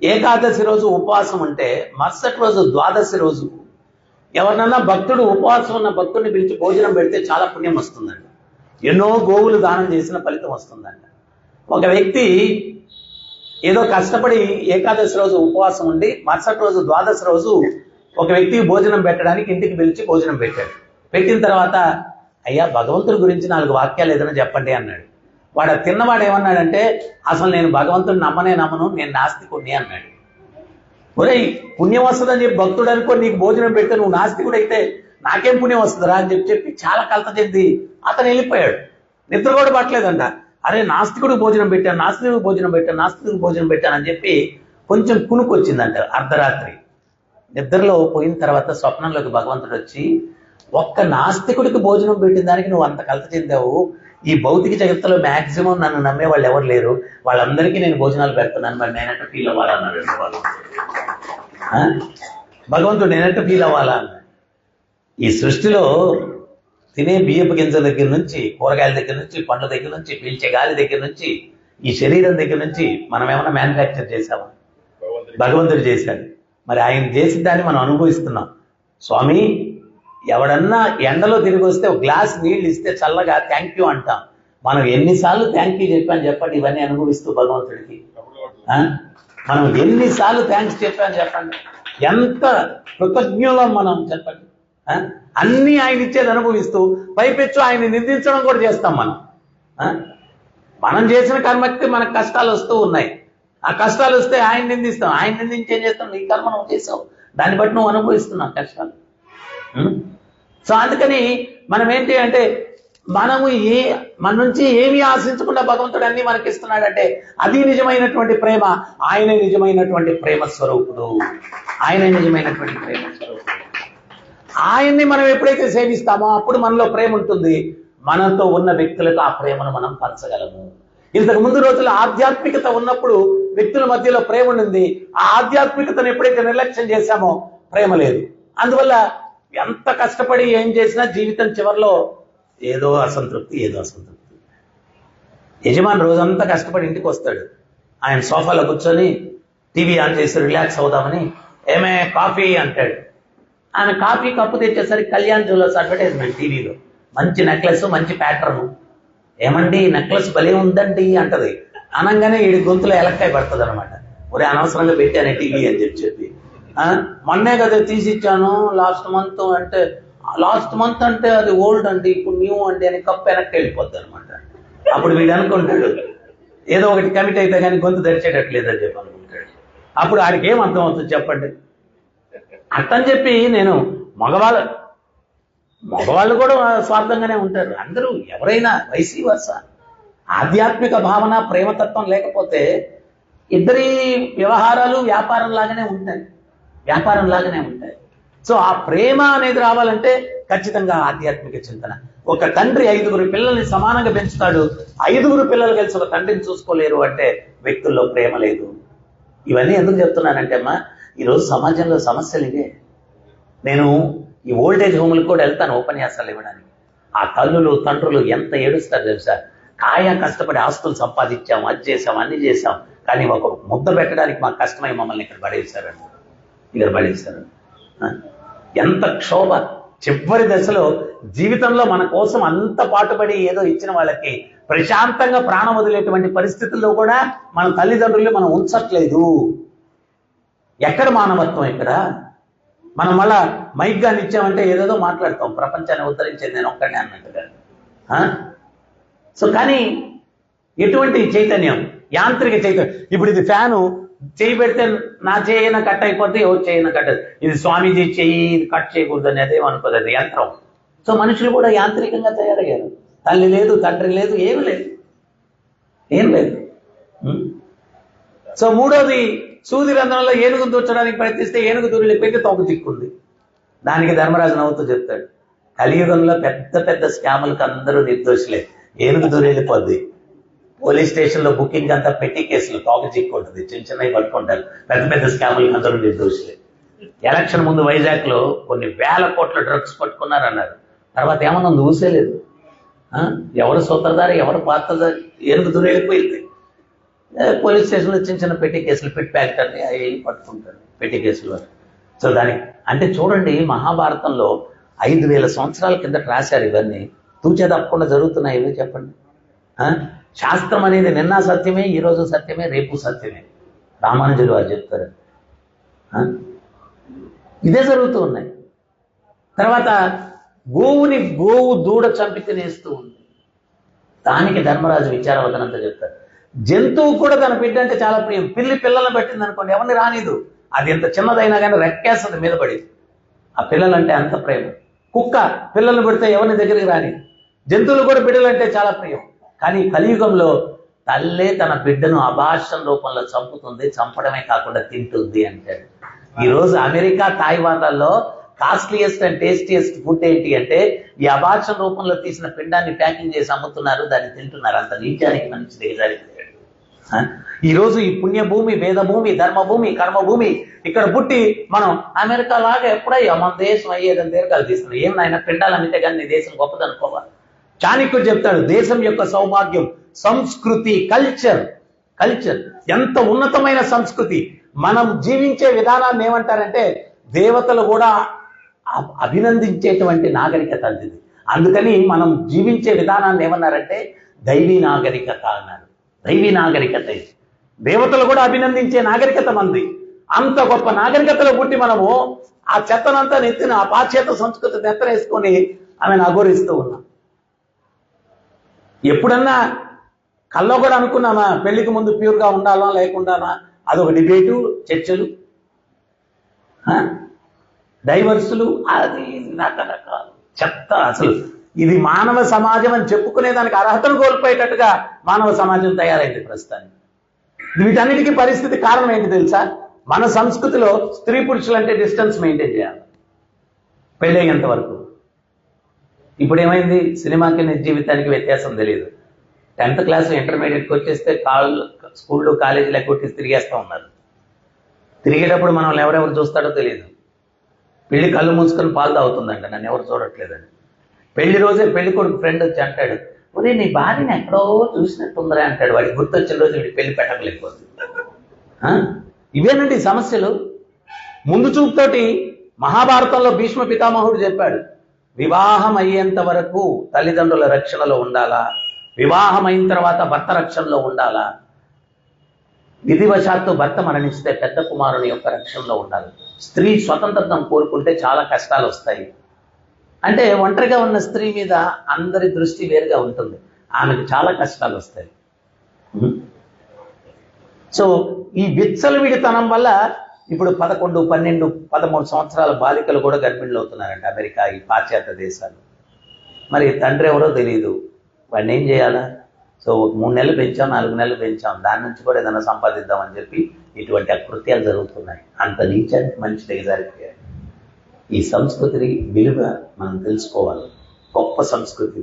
ఏకాదశి రోజు ఉపవాసం ఉంటే మరుసటి రోజు ద్వాదశి రోజు ఎవరినన్నా భక్తుడు ఉపవాసం ఉన్న భక్తుడిని పిలిచి భోజనం పెడితే చాలా పుణ్యం వస్తుందండి. ఎన్నో గోవులు దానం చేసిన ఫలితం వస్తుందండి. ఒక వ్యక్తి ఏదో కష్టపడి ఏకాదశి రోజు ఉపవాసం ఉండి మరుసటి రోజు ద్వాదశి రోజు ఒక వ్యక్తికి భోజనం పెట్టడానికి ఇంటికి పిలిచి భోజనం పెట్టాడు. పెట్టిన తర్వాత అయ్యా భగవంతుడి గురించి 4 వాక్యాలు ఏదైనా చెప్పండి అన్నాడు. వాడు తిన్నవాడు ఏమన్నాడంటే అసలు నేను భగవంతుడిని నమ్మను, నేను నాస్తికుడిని అన్నాడు. ఒరే పుణ్యం వస్తుందని చెప్పి భక్తుడు అనుకో నీకు భోజనం పెడితే నువ్వు నాస్తికుడు అయితే నాకేం పుణ్యం వస్తుందిరా అని చెప్పి చాలా కలత చెంది అతను వెళ్ళిపోయాడు. నిద్ర కూడా పట్టలేదంట. అరే నాస్తికుడికి భోజనం పెట్టాను, నాస్తికుడికి భోజనం పెట్టాను, నాస్తికుడికి భోజనం పెట్టాను అని చెప్పి కొంచెం కునుకు వచ్చిందంట. అర్ధరాత్రి నిద్రలో పోయిన తర్వాత స్వప్నంలోకి భగవంతుడు వచ్చి ఒక్క నాస్తికుడికి భోజనం పెట్టిన దానికి నువ్వు అంత కలత చెందావు, ఈ భౌతిక జగత్తులో మాక్సిమం నన్ను నమ్మే వాళ్ళు ఎవరు లేరు, వాళ్ళందరికీ నేను భోజనాలు పెడుతున్నాను, మరి నేనంటే ఫీల్ అవ్వాలన్నాడు భగవంతుడు. నేనంటే ఫీల్ అవ్వాలా అన్నాడు. ఈ సృష్టిలో తినే బియ్యపు గింజల దగ్గర నుంచి, కూరగాయల దగ్గర నుంచి, పండ్ల దగ్గర నుంచి, పీల్చే గాలి దగ్గర నుంచి, ఈ శరీరం దగ్గర నుంచి మనం ఏమైనా మ్యానుఫ్యాక్చర్ చేసామా? భగవంతుడు చేశాడు. మరి ఆయన చేసిన దాన్ని మనం అనుభవిస్తున్నాం. స్వామి ఎవడన్నా ఎండలో తిరిగి వస్తే ఒక గ్లాస్ నీళ్ళు ఇస్తే చల్లగా థ్యాంక్ యూ అంటాం. మనం ఎన్నిసార్లు థ్యాంక్ యూ చెప్పాను చెప్పండి ఇవన్నీ అనుభవిస్తూ భగవంతుడికి. మనం ఎన్నిసార్లు థ్యాంక్స్ చెప్పాను చెప్పండి, ఎంత కృతజ్ఞులం మనం చెప్పండి. అన్నీ ఆయన ఇచ్చేది అనుభవిస్తూ పైపెచ్చు ఆయన నిందించడం కూడా చేస్తాం మనం. మనం చేసిన కర్మకి మనకు కష్టాలు వస్తూ ఉన్నాయి. ఆ కష్టాలు వస్తే ఆయన నిందిస్తాం, ఆయన నిందించి ఏం చేస్తాం? నీ కర్మ నువ్వు చేసావు, దాన్ని బట్టి నువ్వు అనుభవిస్తున్నావు కష్టాలు. సో అందుకని మనం ఏంటి అంటే మనము మన నుంచి ఏమీ ఆశించకుండా భగవంతుడు అన్ని మనకి ఇస్తున్నాడంటే అది నిజమైనటువంటి ప్రేమ. ఆయనే నిజమైనటువంటి ప్రేమ స్వరూపుడు, ఆయనే నిజమైనటువంటి ప్రేమ స్వరూపుడు. ఆయన్ని మనం ఎప్పుడైతే సేవిస్తామో అప్పుడు మనలో ప్రేమ ఉంటుంది. మనతో ఉన్న వ్యక్తులకు ఆ ప్రేమను మనం పంచగలము. ఇంతకు ముందు రోజుల్లో ఆధ్యాత్మికత ఉన్నప్పుడు వ్యక్తుల మధ్యలో ప్రేమ ఉంది. ఆ ఆధ్యాత్మికతను ఎప్పుడైతే నిర్లక్ష్యం చేశామో ప్రేమ లేదు. అందువల్ల ఎంత కష్టపడి ఏం చేసినా జీవితం చివరిలో ఏదో అసంతృప్తి. యజమాని రోజంతా కష్టపడి ఇంటికి వస్తాడు. ఆయన సోఫాలో కూర్చొని టీవీ ఆన్ చేసి రిలాక్స్ అవుదామని ఏమే కాఫీ అంటాడు. ఆయన కాఫీ కప్పు తెచ్చేసరికి కళ్యాణ్ జ్యువెలర్స్ అడ్వర్టైజ్మెంట్ టీవీలో, మంచి నెక్లెస్, మంచి ప్యాటర్న్. ఏమండి నెక్లెస్ భలే ఉందండి అంటది. అనగానే వీడి గొంతులో ఎలక్కాయ పడుతుంది అనమాట. ఒరే అనవసరంగా పెట్టాను టీవీ అని చెప్పి మొన్నే కదా తీసిచ్చాను లాస్ట్ మంత్ అంటే అది ఓల్డ్ అండి, ఇప్పుడు న్యూ అండి అని కప్పు వెనక్కి వెళ్ళిపోద్ది అనమాట. అప్పుడు వీడు అనుకుంటాడు ఏదో ఒకటి కమిట్ అయితే కానీ గొంతు తెరిచేటట్లేదని చెప్పి అనుకుంటాడు. అప్పుడు ఆడికి ఏం అర్థం అవుతుంది చెప్పండి? అట్టని చెప్పి నేను మగవాళ్ళు కూడా స్వార్థంగానే ఉంటారు అందరూ, ఎవరైనా వైసీ వర్స. ఆధ్యాత్మిక భావన ప్రేమతత్వం లేకపోతే ఇద్దరి వ్యవహారాలు వ్యాపారం లాగానే ఉంటాయి. సో ఆ ప్రేమ అనేది రావాలంటే ఖచ్చితంగా ఆధ్యాత్మిక చింతన. ఒక తండ్రి 5గురు పిల్లల్ని సమానంగా పెంచుతాడు, 5గురు పిల్లలు కలిసి ఒక తండ్రిని చూసుకోలేరు అంటే వ్యక్తుల్లో ప్రేమ లేదు. ఇవన్నీ ఎందుకు చెప్తున్నానంటే అమ్మా, ఈరోజు సమాజంలో సమస్యలు ఇవే. నేను ఈ ఓల్డేజ్ హోమ్లకు కూడా వెళ్తాను ఉపన్యాసాలు ఇవ్వడానికి. ఆ తల్లులు తండ్రులు ఎంత ఏడుస్తారు తెలుసా? కష్టపడి ఆస్తులు సంపాదించాం, అది చేసాం, అన్ని చేసాం, కానీ ఒక ముద్ద పెట్టడానికి మాకు కష్టమై మమ్మల్ని ఇక్కడ పడేశారు. ఎంత క్షోభ! చివరి దశలో జీవితంలో మన కోసం అంత పాటుపడి ఏదో ఇచ్చిన వాళ్ళకి ప్రశాంతంగా ప్రాణం వదిలేటువంటి పరిస్థితుల్లో కూడా మన తల్లిదండ్రులు మనం ఉంచట్లేదు. ఎక్కడ మానవత్వం ఇక్కడ? మనం మళ్ళా మైక్గా ఇచ్చామంటే ఏదేదో మాట్లాడతాం, ప్రపంచాన్ని ఉద్ధరించేది నేను ఒక్కడే అన్నట్టుగా. సో కానీ ఎటువంటి చైతన్యం, యాంత్రిక చైతన్యం. ఇప్పుడు ఇది ఫ్యాను చేయి పెడితే నా చేయన కట్ అయిపోతే ఎవరు చేయన కట్, ఇది స్వామీజీ చెయ్యి కట్ చేయకూడదు అనేది ఏమనుకోదు, అది యంత్రం. సో మనుషులు కూడా యాంత్రికంగా తయారయ్యారు. తల్లి లేదు, తండ్రి లేదు, ఏం లేదు. సో మూడోది, సూది రంధ్రంలో ఏనుగు దూర్చడానికి ప్రయత్నిస్తే ఏనుగు దూరిపోయింది, తోక చిక్కుంది. దానికి ధర్మరాజు నవ్వుతూ చెప్తాడు, కలియుగంలో పెద్ద పెద్ద స్కాములకు అందరూ నిర్దోషులే, ఏనుగు దూరెళ్ళిపోద్ది. పోలీస్ స్టేషన్లో బుకింగ్ అంతా పెట్టి కేసులు, తోక చిక్కుంటుంది, చిన్నవి పట్టుకుంటారు. పెద్ద పెద్ద స్కాములకు అందరూ నిర్దోషులే. ఎలక్షన్ ముందు వైజాగ్లో కొన్ని వేల కోట్ల డ్రగ్స్ పట్టుకున్నారన్నారు. తర్వాత ఏమన్నా ఊసేలేదు. ఎవరు సూత్రధారి, ఎవరు పాత్రధారి, ఏనుగు దూరెళ్ళిపోయింది. పోలీస్ స్టేషన్లో చిన్న పెట్టి కేసులు, పిట్ ప్యాకెట్ అన్ని అవి పట్టుకుంటారు పెట్టి కేసులు. సో దానికి అంటే చూడండి, మహాభారతంలో 5000 సంవత్సరాల కిందట రాశారు ఇవన్నీ. తూచే తప్పకుండా జరుగుతున్నాయి ఇవి. చెప్పండి, శాస్త్రం అనేది నిన్న సత్యమే, ఈరోజు సత్యమే, రేపు సత్యమే. రామానుజులు వారు చెప్తారు. ఇదే జరుగుతూ ఉన్నాయి. తర్వాత గోవు దూడ చంపి తినేస్తూ ఉంది. దానికి ధర్మరాజు విచారవదనంతా చెప్తారు. జంతువు కూడా తన బిడ్డ అంటే చాలా ప్రియం. పిల్లి పిల్లలను పెట్టింది అనుకోండి, ఎవరిని రానిదు. అది ఎంత చిన్నదైనా కానీ రెక్కేస్తుంది మీద పడి. ఆ పిల్లలంటే అంత ప్రేమ. కుక్క పిల్లలను పెడితే ఎవరిని దగ్గరికి రానిదు. జంతువులు కూడా బిడ్డలంటే చాలా ప్రియం. కానీ కలియుగంలో తల్లే తన బిడ్డను అభాషణ రూపంలో చంపుతుంది, చంపడమే కాకుండా తింటుంది అంటాడు. ఈరోజు అమెరికా, తాయివాన్లలో కాస్ట్లీయెస్ట్ అండ్ టేస్టియెస్ట్ ఫుడ్ ఏంటి అంటే ఈ అభాషణ రూపంలో తీసిన పిండాన్ని ప్యాకింగ్ చేసి అమ్ముతున్నారు, దాన్ని తింటున్నారు. అంత నీచానికి మనిషి దిగజారిపోయాడు. ఈరోజు ఈ పుణ్యభూమి, వేదభూమి, ధర్మభూమి, కర్మభూమి ఇక్కడ పుట్టి మనం అమెరికా లాగా ఎప్పుడయ్యా మన దేశం అయ్యేదని దీర్ఘాలు తీస్తున్నాం. ఏం నాయన, పిండాలు అమ్మితే కానీ నీ దేశం గొప్పదనుకోవాలి. చాణక్యుడు చెప్తాడు, దేశం యొక్క సౌభాగ్యం సంస్కృతి, కల్చర్. ఎంత ఉన్నతమైన సంస్కృతి. మనం జీవించే విధానాన్ని ఏమంటారంటే దేవతలు కూడా అభినందించేటువంటి నాగరికత అది. అందుకని మనం జీవించే విధానాన్ని ఏమన్నారంటే దైవీ నాగరికత అన్నారు. దైవీ నాగరికత ఇది. దేవతలు కూడా అభినందించే నాగరికత మంది. అంత గొప్ప నాగరికతలో పుట్టి మనము ఆ చెత్తనంతా నెత్తిన, ఆ పాశ్చాత్య సంస్కృతి నెత్తనేసుకొని ఆమెను అఘోరిస్తూ ఉన్నాం. ఎప్పుడన్నా కల్లో కూడా అనుకున్నామా పెళ్లికి ముందు ప్యూర్గా ఉండాలా లేకుండానా? అదొక డిబేటు, చర్చలు, డైవర్సులు, అది రకరకాల చెత్త. అసలు ఇది మానవ సమాజం అని చెప్పుకునే దానికి అర్హతను కోల్పోయేటట్టుగా మానవ సమాజం తయారైంది ప్రస్తుతానికి. వీటన్నిటికీ పరిస్థితి కారణం ఏంటి తెలుసా? మన సంస్కృతిలో స్త్రీ పురుషులు అంటే డిస్టెన్స్ మెయింటైన్ చేయాలి పెళ్ళయ్యేంత వరకు. ఇప్పుడు ఏమైంది? సినిమాకి నిజ జీవితానికి వ్యత్యాసం తెలియదు. 10th క్లాస్ ఇంటర్మీడియట్కి వచ్చేస్తే స్కూళ్ళు కాలేజీలు కొట్టి తిరిగేస్తూ ఉన్నారు. తిరిగేటప్పుడు మనం ఎవరెవరు చూస్తాడో తెలియదు. పెళ్లి కళ్ళు మూసుకొని పాలు తాగుతుందంట, నన్ను ఎవరు చూడట్లేదని. పెళ్లి రోజే పెళ్లి కొడుకు ఫ్రెండ్ వచ్చి అంటాడు, ఒరే నీ భార్యని ఎక్కడో చూసినట్టుందరా అంటాడు. వాడికి గుర్తొచ్చిన రోజు వీడి పెళ్లి పెట్టకలేకపోతుంది. ఇవేనండి సమస్యలు. ముందు చూపుతోటి మహాభారతంలో భీష్మ పితామహుడు చెప్పాడు, వివాహం అయ్యేంత వరకు తల్లిదండ్రుల రక్షణలో ఉండాలా, వివాహం అయిన తర్వాత భర్త రక్షణలో ఉండాలా, విధివశాత్తు భర్త మరణిస్తే పెద్ద కుమారుని యొక్క రక్షణలో ఉండాలి. స్త్రీ స్వతంత్రతను కోరుకుంటే చాలా కష్టాలు వస్తాయి. అంటే ఒంటరిగా ఉన్న స్త్రీ మీద అందరి దృష్టి వేరుగా ఉంటుంది, ఆమెకు చాలా కష్టాలు వస్తాయి. సో ఈ విచ్చలవిడితనం వల్ల ఇప్పుడు 11, 12, 13 సంవత్సరాల బాలికలు కూడా గర్భిణులు అవుతున్నారంట అమెరికా, ఈ పాశ్చాత్య దేశాలు. మరి తండ్రి ఎవరో తెలియదు, వాడిని ఏం చేయాలా? సో 3 నెలలు పెంచాం, 4 నెలలు పెంచాం, దాని నుంచి కూడా ఏదైనా సంపాదిద్దామని చెప్పి ఇటువంటి అకృత్యాలు జరుగుతున్నాయి. అంత నీచానికి మనిషి దిగజారిపోయాయి. ఈ సంస్కృతిని విలువ మనం తెలుసుకోవాలి. గొప్ప సంస్కృతి.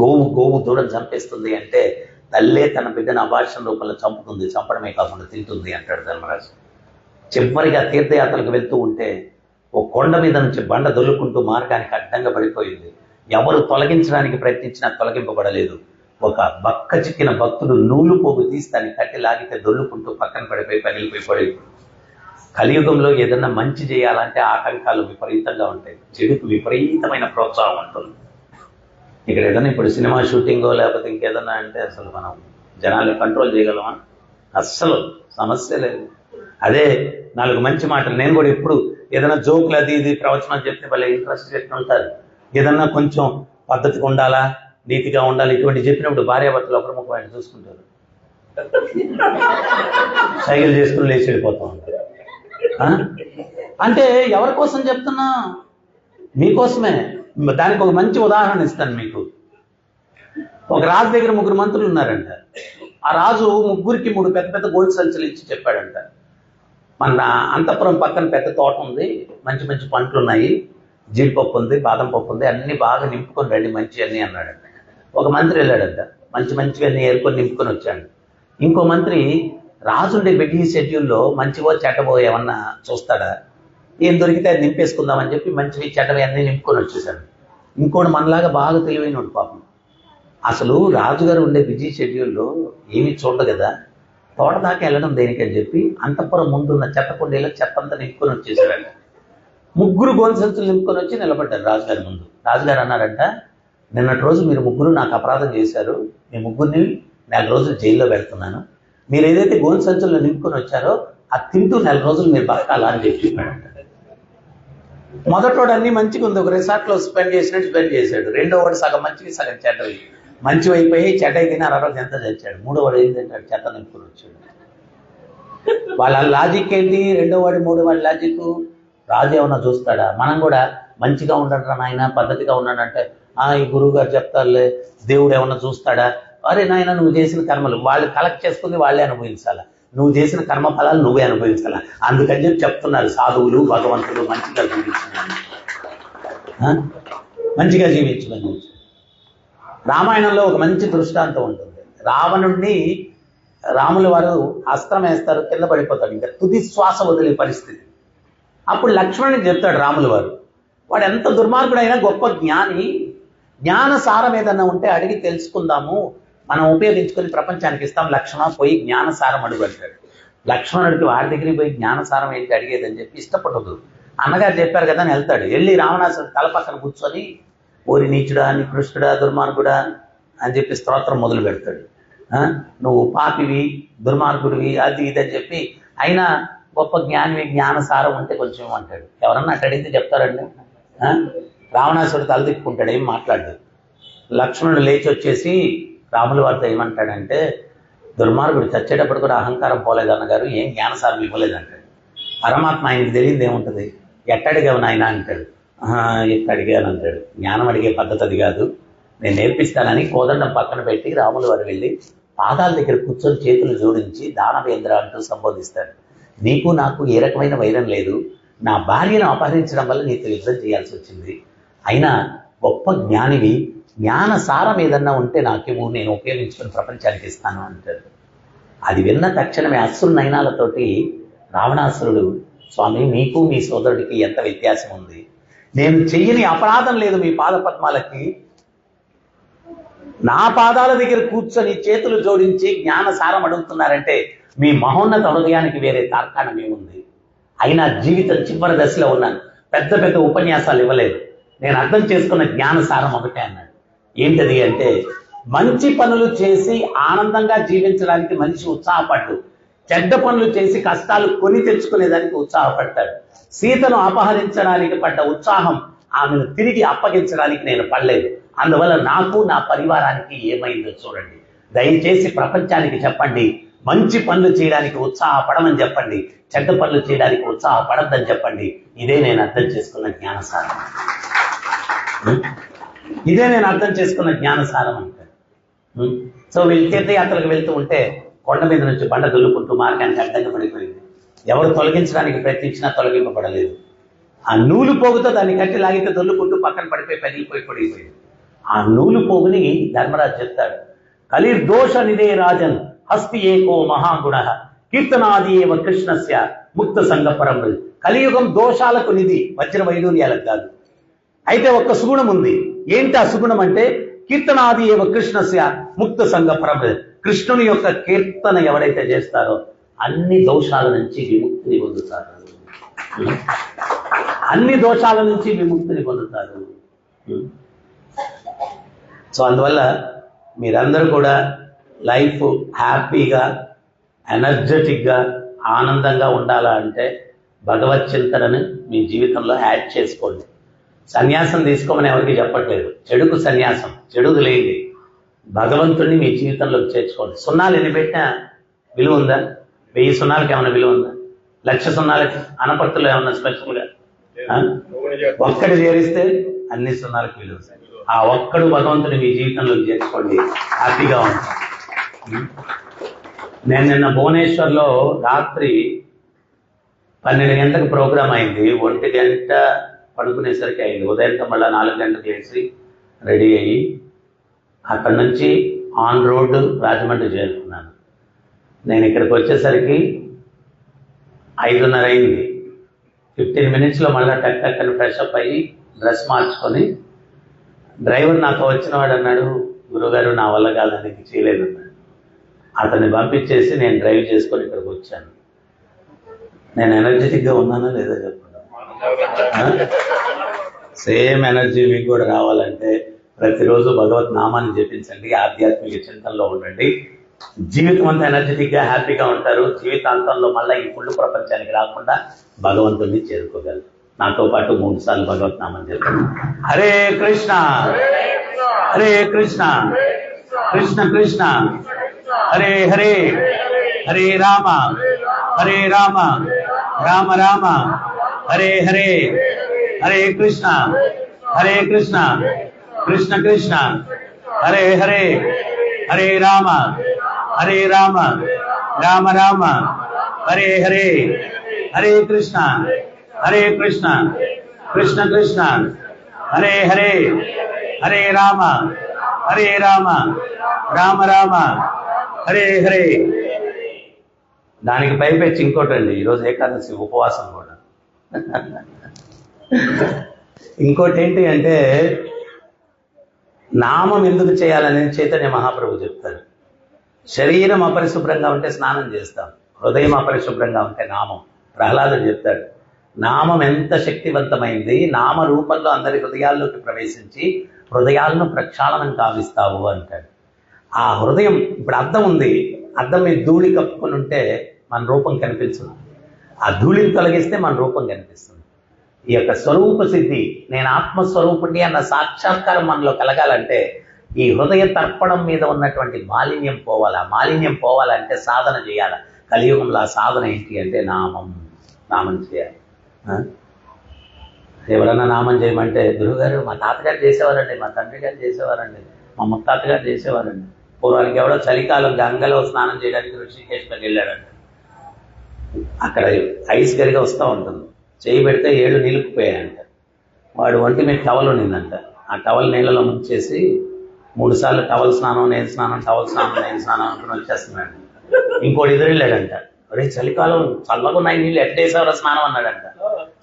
గోవు దూడం చంపేస్తుంది అంటే తల్లే తన బిడ్డను అబార్షన్ రూపంలో చంపుతుంది, చంపడమే కాకుండా తింటుంది అంటాడు ధర్మరాజు. చివరిగా తీర్థయాత్రలకు వెళ్తూ ఉంటే ఓ కొండ మీద నుంచి బండ దొల్లుకుంటూ మార్గానికి అడ్డంగా పడిపోయింది. ఎవరు తొలగించడానికి ప్రయత్నించినా తొలగింపబడలేదు. ఒక బక్క చిక్కిన భక్తుడు నూలు పోగు తీసి దాన్ని కట్టి లాగితే దొల్లుకుంటూ పక్కన పడిపోయి పగిలిపోయి. కలియుగంలో ఏదన్నా మంచి చేయాలంటే ఆటంకాలు విపరీతంగా ఉంటాయి, చెడుకు విపరీతమైన ప్రోత్సాహం ఉంటుంది. ఇక్కడ ఏదైనా ఇప్పుడు సినిమా షూటింగో లేకపోతే ఇంకేదన్నా అంటే అసలు మనం జనాల్ని కంట్రోల్ చేయగలమా? అస్సలు సమస్య లేదు. అదే 4 మంచి మాటలు. నేను కూడా ఎప్పుడు ఏదైనా జోకులు అది ఇది ప్రవచనాలు చెప్తే వాళ్ళ ఇంట్రెస్ట్ పెట్టి ఉంటారు. ఏదన్నా కొంచెం పద్ధతిగా ఉండాలా, నీతిగా ఉండాలి, ఇటువంటి చెప్పినప్పుడు భార్యాభర్తలు ఒకరి ముఖం ఆయన చూసుకుంటారు, సైకిల్ చేసుకుని లేచి వెళ్ళిపోతూ ఉంటారు. అంటే ఎవరి కోసం చెప్తున్నా? మీకోసమే. దానికి ఒక మంచి ఉదాహరణ ఇస్తాను మీకు. ఒక రాజు దగ్గర 3 మంత్రులు ఉన్నారంట. ఆ రాజు 3కి 3 పెద్ద పెద్ద గోల్డ్ సంచులు ఇచ్చి చెప్పాడంట, మన అంతఃపురం పక్కన పెద్ద తోట ఉంది, మంచి మంచి పంటలు ఉన్నాయి, జీడిపప్పు ఉంది, బాదం పప్పు ఉంది, అన్ని బాగా నింపుకొని రండి మంచి అన్నీ అన్నాడంట. ఒక మంత్రి వెళ్ళాడంట, మంచివన్నీ ఏరుకొని నింపుకొని వచ్చాడు. ఇంకో మంత్రి రాజుండే బిడ్డీ షెడ్యూల్లో మంచివో చెడ్డవో ఏమన్నా చూస్తాడా, ఏం దొరికితే అది నింపేసుకుందామని చెప్పి మంచివి చెడ్డవి అన్నీ నింపుకొని వచ్చేసాడు. ఇంకోటి మనలాగా బాగా తెలివైనడు పాపం, అసలు రాజుగారు ఉండే బిజీ షెడ్యూల్లో ఏమీ చూడదు కదా, తోట దాకా వెళ్ళడం దేనికని చెప్పి అంతఃపురం ముందున్న చెత్తకుండీలో చెత్తంతా నింపుకొని వచ్చేసాడంట. 3 గోల్డ్ సంచులు నింపుకొని వచ్చి నిలబడ్డారు రాజుగారి ముందు. రాజుగారు అన్నారంట, నిన్నటి రోజు మీరు 3 నాకు అపరాధం చేశారు, మీ 3ని 4 రోజులు జైల్లో పెడుతున్నాను, మీరు ఏదైతే గోల్డ్ సంచుల్లో నింపుకొని వచ్చారో అది తింటూ 4 రోజులు మీరు బతకాలా అని చెప్పాడంట. మొదటోడు అన్ని మంచిగా ఉంది, ఒక రిసార్ట్లో స్పెండ్ చేశాడు. రెండోవాడు సగం మంచివి సగం చెడ్డవి, మంచివి అయిపోయి చెడ్డవి తిని 60 రోజు ఎంత తెచ్చాడు. మూడోవాడు ఏం తింటాడు? చెత్త నింపుకొని వచ్చాడు. వాళ్ళ లాజిక్ ఏంటి? రెండోవాడి 3వాడి లాజిక్, రాజు ఏమన్నా చూస్తాడా? మనం కూడా మంచిగా ఉండడం నాయన, పద్ధతిగా ఉన్నాడంటే ఈ గురువు గారు చెప్తారులే, దేవుడు ఏమన్నా చూస్తాడా? అరే నాయన, నువ్వు చేసిన కర్మలు వాళ్ళు కలెక్ట్ చేసుకుని వాళ్ళే అనుభవించాలా, నువ్వు చేసిన కర్మ ఫలాలు నువ్వే అనుభవించాలా, అందుకని చెప్పి చెప్తున్నారు సాధువులు భగవంతులు మంచిగా జీవించమని, మంచిగా జీవించమని. రామాయణంలో ఒక మంచి దృష్టాంతం ఉంటుంది. రావణుణ్ణి రాముల వారు అస్త్రం వేస్తారు, కింద పడిపోతాడు, ఇంకా తుది శ్వాస వదిలే పరిస్థితి. అప్పుడు లక్ష్మణునికి చెప్తాడు రాముల వారు, వాడు ఎంత దుర్మార్గుడైనా గొప్ప జ్ఞాని, జ్ఞాన సారం ఏదన్నా ఉంటే అడిగి తెలుసుకుందాము, మనం ఉపయోగించుకొని ప్రపంచానికి ఇస్తాం, లక్ష్మణ పోయి జ్ఞానసారం అడుగు అంటాడు. లక్ష్మణుడికి వాడి దగ్గరికి పోయి జ్ఞానసారం ఏంటి అడిగేదని చెప్పి ఇష్టపడదు. అన్నగారు చెప్పారు కదా అని వెళ్తాడు. వెళ్ళి రావణాసురుడు తల పక్కన కూర్చొని ఓరి నీచుడా, నికృష్టుడా, దుర్మార్గుడా అని చెప్పి స్తోత్రం మొదలు పెడతాడు. నువ్వు పాపివి, దుర్మార్గుడివి, అది ఇది అని చెప్పి, అయినా గొప్ప జ్ఞానివి, జ్ఞానసారం ఉంటే కొంచెం అంటాడు. ఎవరన్నా అట్ట అడిగితే చెప్తారండి? రావణాసురుడు తల తిప్పుకుంటాడు, ఏం మాట్లాడు. లక్ష్మణుడు లేచి వచ్చేసి రాముల వారితో ఏమంటాడంటే, దుర్మార్గుడు చచ్చేటప్పుడు కూడా అహంకారం పోలేదన్నగారు, ఏం జ్ఞానసారం ఇవ్వలేదంటాడు. పరమాత్మ ఆయనకి తెలియదు ఏముంటుంది, ఎట్టడిగావు నాయన అంటాడు. ఎట్టడిగాను అంటాడు. జ్ఞానం అడిగే పద్ధతి అది కాదు, నేను నేర్పిస్తానని కోదండం పక్కన పెట్టి రాముల వారు వెళ్ళి పాదాల దగ్గర కూర్చొని చేతులు జోడించి దానవేంద్ర అంటూ సంబోధిస్తాడు. నీకు నాకు ఏ రకమైన వైరం లేదు, నా భార్యను అపహరించడం వల్ల నీతో యుద్ధం చేయాల్సి వచ్చింది, అయినా గొప్ప జ్ఞానివి, జ్ఞాన సారం ఏదన్నా ఉంటే నాకేమో నేను ఉపయోగించుకొని ప్రపంచానికి ఇస్తాను అంటాడు. అది విన్న తక్షణమే అసురు నయనాలతోటి రావణాసురుడు, స్వామి మీకు మీ సోదరుడికి ఎంత వ్యత్యాసం ఉంది, నేను చెయ్యని అపరాధం లేదు మీ పాద పద్మాలకి, నా పాదాల దగ్గర కూర్చొని చేతులు జోడించి జ్ఞాన సారం అడుగుతున్నారంటే మీ మహోన్నత హృదయానికి వేరే తార్కాణం ఏముంది, అయినా జీవితం చివరి దశలో ఉన్నాను, పెద్ద పెద్ద ఉపన్యాసాలు ఇవ్వలేదు, నేను అర్థం చేసుకున్న జ్ఞాన సారం ఒకటే అన్నాడు. ఏంటది అంటే, మంచి పనులు చేసి ఆనందంగా జీవించడానికి మనిషి ఉత్సాహపడ్డు, చెడ్డ పనులు చేసి కష్టాలు కొని తెచ్చుకునేదానికి ఉత్సాహపడ్డాడు. సీతను అపహరించడానికి పడ్డ ఉత్సాహం ఆమెను తిరిగి అప్పగించడానికి నేను పడలేదు. అందువల్ల నాకు నా పరివారానికి ఏమైందో చూడండి. దయచేసి ప్రపంచానికి చెప్పండి, మంచి పనులు చేయడానికి ఉత్సాహపడమని చెప్పండి, చెడ్డ పనులు చేయడానికి ఉత్సాహపడద్దని చెప్పండి. ఇదే నేను అర్థం చేసుకున్న జ్ఞానసారం. ఇదే నేను అర్థం చేసుకున్న జ్ఞానసారం అంటే. సో వీళ్ళు తీర్థయాత్రలకు వెళ్తూ ఉంటే కొండ మీద నుంచి బండ దొల్లుకుంటూ మార్గానికి అడ్డంగా పడిపోయింది. ఎవరు తొలగించడానికి ప్రయత్నించినా తొలగింపబడలేదు. ఆ నూలు పోగుతో దాన్ని కట్టి లాగితే దొల్లుకుంటూ పక్కన పడిపోయింది. ఆ నూలు పోగుని ధర్మరాజు చెప్తాడు, కలిర్దోష నిదే రాజన్ హస్తి ఏకో మహాగుణ కీర్తనాది ఏవ కృష్ణస్య ముక్త సంగ పరం. కలియుగం దోషాలకు నిధి, వజ్ర వైడూర్యాలకు కాదు. అయితే ఒక్క సుగుణం ఉంది. ఏంటి ఆ సుగుణం అంటే, కీర్తనాది ఏవ కృష్ణస్య ముక్త సంగ పరం. కృష్ణుని యొక్క కీర్తన ఎవరైతే చేస్తారో అన్ని దోషాల నుంచి విముక్తిని పొందుతారు. అన్ని దోషాల నుంచి విముక్తిని పొందుతారు. సో అందువల్ల మీరందరూ కూడా లైఫ్ హ్యాపీగా, ఎనర్జెటిక్గా, ఆనందంగా ఉండాలా అంటే భగవత్ చింతనను మీ జీవితంలో యాడ్ చేసుకోండి. సన్యాసం తీసుకోమని ఎవరికి చెప్పట్లేదు. చెడుకు సన్యాసం, చెడుకు లేని భగవంతుడిని మీ జీవితంలోకి చేర్చుకోండి. సున్నాలు ఎన్ని పెట్టినా విలువ ఉందా? 1000 సున్నాలకి ఏమైనా విలువ ఉందా? 1,00,000 సున్నాలకి అనపర్తులు ఏమన్నా స్పెషల్గా? ఒక్కటి చేరిస్తే అన్ని సున్నాలకు విలువ. ఆ ఒక్కడు భగవంతుని మీ జీవితంలోకి చేర్చుకోండి, హ్యాపీగా ఉంటాం. నేను నిన్న భువనేశ్వర్లో రాత్రి 12 గంటలకు ప్రోగ్రామ్ అయింది. 1 గంట పడుకునేసరికి అయింది. ఉదయంతో మళ్ళీ 4 గంటలకు లేచి రెడీ అయ్యి అక్కడి నుంచి ఆన్ రోడ్ రాజమండ్రి చేరుకున్నాను. నేను ఇక్కడికి వచ్చేసరికి 5:30 అయింది. 15 మినిట్స్లో మళ్ళీ టక్ ఫ్రెష్ అప్ అయ్యి డ్రెస్ మార్చుకొని, డ్రైవర్ నాతో వచ్చిన వాడు అన్నాడు, గురుగారు నా వల్ల కాదని చేయలేదు అన్నాడు. అతన్ని పంపించేసి నేను డ్రైవ్ చేసుకొని ఇక్కడికి వచ్చాను. నేను ఎనర్జెటిక్గా ఉన్నానో లేదో చెప్పండి. సేమ్ ఎనర్జీ మీకు కూడా రావాలంటే ప్రతిరోజు భగవత్ నామాన్ని జపించండి, ఆధ్యాత్మిక చింతనలో ఉండండి. జీవితం అంతా ఎనర్జెటిక్గా, హ్యాపీగా ఉంటారు. జీవితాంతంలో మళ్ళీ ఈ ఫుల్ ప్రపంచానికి రాకుండా భగవంతుడిని చేరుకోగలరు. నాతో పాటు 3 సార్లు భగవత్ నామం చెప్పండి. హరే కృష్ణ హరే కృష్ణ కృష్ణ కృష్ణ హరే హరే, హరే రామ రామ రామ హరే హరే, హరే కృష్ణ కృష్ణ కృష్ణ హరే హరే, హరే రామ రామ రామ హరే హరే, హరే కృష్ణ కృష్ణ కృష్ణ హరే హరే, హరే రామ రామ రామ హరే హరే. దానికి పైపెచ్చి ఇంకోటండి, ఈరోజు ఏకాదశి ఉపవాసం కూడా. ఇంకోటి ఏంటి అంటే, నామం ఎందుకు చేయాలనేది చైతన్య మహాప్రభు చెప్తారు. శరీరం అపరిశుభ్రంగా ఉంటే స్నానం చేస్తాం, హృదయం అపరిశుభ్రంగా ఉంటే నామం. ప్రహ్లాదుడు చెప్తాడు, నామం ఎంత శక్తివంతమైంది, నామ రూపంలో అందరి హృదయాల్లోకి ప్రవేశించి హృదయాలను ప్రక్షాళనం కావిస్తావు అంటాడు. ఆ హృదయం, ఇప్పుడు అద్దం ఉంది, అద్దం మీద ధూళి కప్పుకొని ఉంటే మన రూపం కనిపించదు. ఆ ధూళిని తొలగిస్తే మన రూపం కనిపిస్తుంది. ఈ యొక్క స్వరూప సిద్ధి, నేను ఆత్మస్వరూపుణ్ణి అన్న సాక్షాత్కారం మనలో కలగాలంటే ఈ హృదయ తర్పణం మీద ఉన్నటువంటి మాలిన్యం పోవాలి. ఆ మాలిన్యం పోవాలంటే సాధన చేయాలి. కలియుగంలో ఆ సాధన ఏంటి అంటే నామం చేయాలి. ఎవరన్నా నామం చేయమంటే, గురువుగారు మా తాతగారు చేసేవారండి, మా తండ్రి గారు చేసేవారండి, మా ముత్తాత గారు చేసేవారండి. పూర్వానికి ఎవడో చలికాలం గంగలో స్నానం చేయడానికి ఋషికేశ్లోకి వెళ్ళాడంట. అక్కడ ఐస్ గరిగా వస్తూ ఉంటుంది, చేయి పెడితే 7 నిలుపుపోయాయంట. వాడు ఒంటి మీద టవల్ ఉన్నిందంట. ఆ టవల్ నీళ్ళలో ముంచేసి 3 సార్లు టవల్ స్నానం నేను స్నానం, టవల్ స్నానం నేను స్నానం అనుకుని వచ్చేస్తున్నాడు. ఇంకోటి ఎదురెళ్ళాడంట, అరే చలికాలం చల్లగా ఉన్నాయి నీళ్ళు ఎట్టేసేవరా స్నానం అన్నాడంట.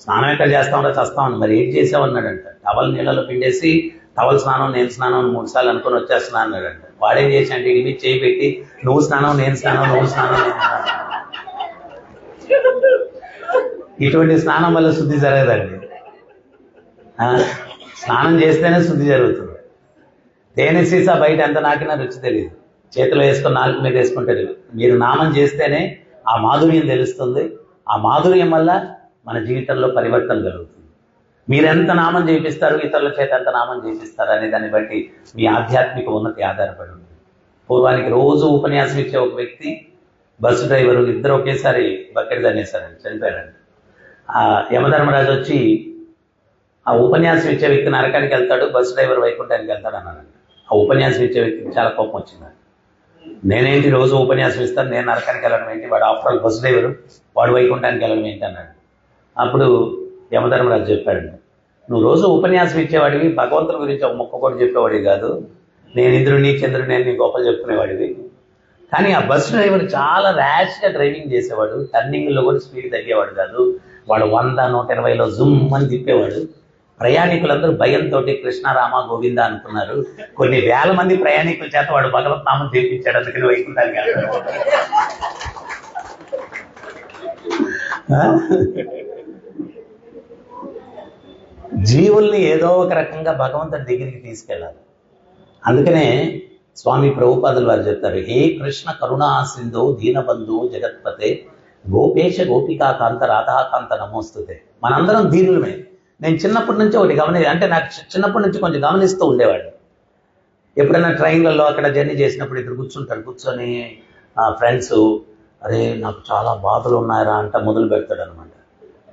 స్నానం ఎక్కడ చేస్తామరా చస్తామని, మరి ఏం చేసావన్నాడంట. టవల్ నీళ్ళలో పిండేసి టవల్ స్నానం నేను స్నానం 3 సార్లు అనుకుని వచ్చేస్తున్నా అన్నాడంట. వాడేం చేసి అంటే ఇది చేయి పెట్టి నువ్వు స్నానం నేను స్నానం, నువ్వు స్నానం నేను స్నానం. ఇటువంటి స్నానం వల్ల శుద్ధి జరగదండి. స్నానం చేస్తేనే శుద్ధి జరుగుతుంది. తేనె సీసా బయట ఎంత నాకినా రుచి తెలియదు, చేతిలో వేసుకొని నాలుగు మీద వేసుకుంటే మీరు నామం చేస్తేనే ఆ మాధుర్యం తెలుస్తుంది. ఆ మాధుర్యం వల్ల మన జీవితంలో పరివర్తన కలుగుతుంది. మీరెంత నామం చేపిస్తారు, ఇతరుల చేత ఎంత నామం చేపిస్తారు అనే దాన్ని బట్టి మీ ఆధ్యాత్మిక ఉన్నతి ఆధారపడి ఉంటుంది. పూర్వానికి రోజు ఉపన్యాసం ఇచ్చే ఒక వ్యక్తి, బస్సు డ్రైవరు, ఇద్దరు ఒకేసారి బకెట్ తన్నేశారండి, చనిపోయారండి. ఆ యమధర్మరాజు వచ్చి ఆ ఉపన్యాసం ఇచ్చే వ్యక్తి నరకానికి వెళ్తాడు, బస్సు డ్రైవర్ వైకుంఠానికి వెళ్తాడు అన్నారండి. ఆ ఉపన్యాసం ఇచ్చే వ్యక్తికి చాలా కోపం వచ్చింది. నేనేంటి రోజు ఉపన్యాసం ఇస్తాను, నేను నరకానికి వెళ్ళడం ఏంటి, వాడు ఆఫ్టర్ ఆల్ బస్సు డ్రైవరు, వాడు వైకుంఠానికి వెళ్ళడం ఏంటి అన్నాడు. అప్పుడు యమధర్మరాజు చెప్పాడండి, నువ్వు రోజు ఉపన్యాసం ఇచ్చేవాడివి, భగవంతుని గురించి ఒక మొక్క కూడా చెప్పేవాడివి కాదు, నేను ఇంద్రుడిని చంద్రుడిని అని గొప్పలు చెప్పుకునేవాడివి. కానీ ఆ బస్సు డ్రైవర్ చాలా ర్యాష్గా డ్రైవింగ్ చేసేవాడు, టర్నింగ్లో కూడా స్పీడ్ తగ్గేవాడు కాదు, వాడు 100, 120లో జుమ్ అని తిప్పేవాడు. ప్రయాణికులందరూ భయంతో కృష్ణ రామ గోవింద అనుకున్నారు. కొన్ని వేల మంది ప్రయాణికుల చేత వాడు భగవత్నామం చేయించాడు, అందుకని వైకుంఠానికి వెళ్తాడు. జీవుల్ని ఏదో ఒక రకంగా భగవంతుడి దగ్గరికి తీసుకెళ్ళాలి. అందుకనే స్వామి ప్రభుపాదులు వారు చెప్తారు, హే కృష్ణ కరుణా సింధు దీనబంధు జగత్పతే గోపేశ గోపికా కాంత రాధాకాంత నమోస్తుతే. మనందరం దీనులమే. నేను చిన్నప్పటి నుంచి ఒకటి అంటే నాకు చిన్నప్పటి నుంచి కొంచెం గమనిస్తూ ఉండేవాడిని. ఎప్పుడైనా ట్రైన్లలో అక్కడ జర్నీ చేసినప్పుడు ఇక్కడ కూర్చొని ఫ్రెండ్స్, అరే నాకు చాలా బాధలు ఉన్నాయరా అంట మొదలు పెడతాడు అనమాట.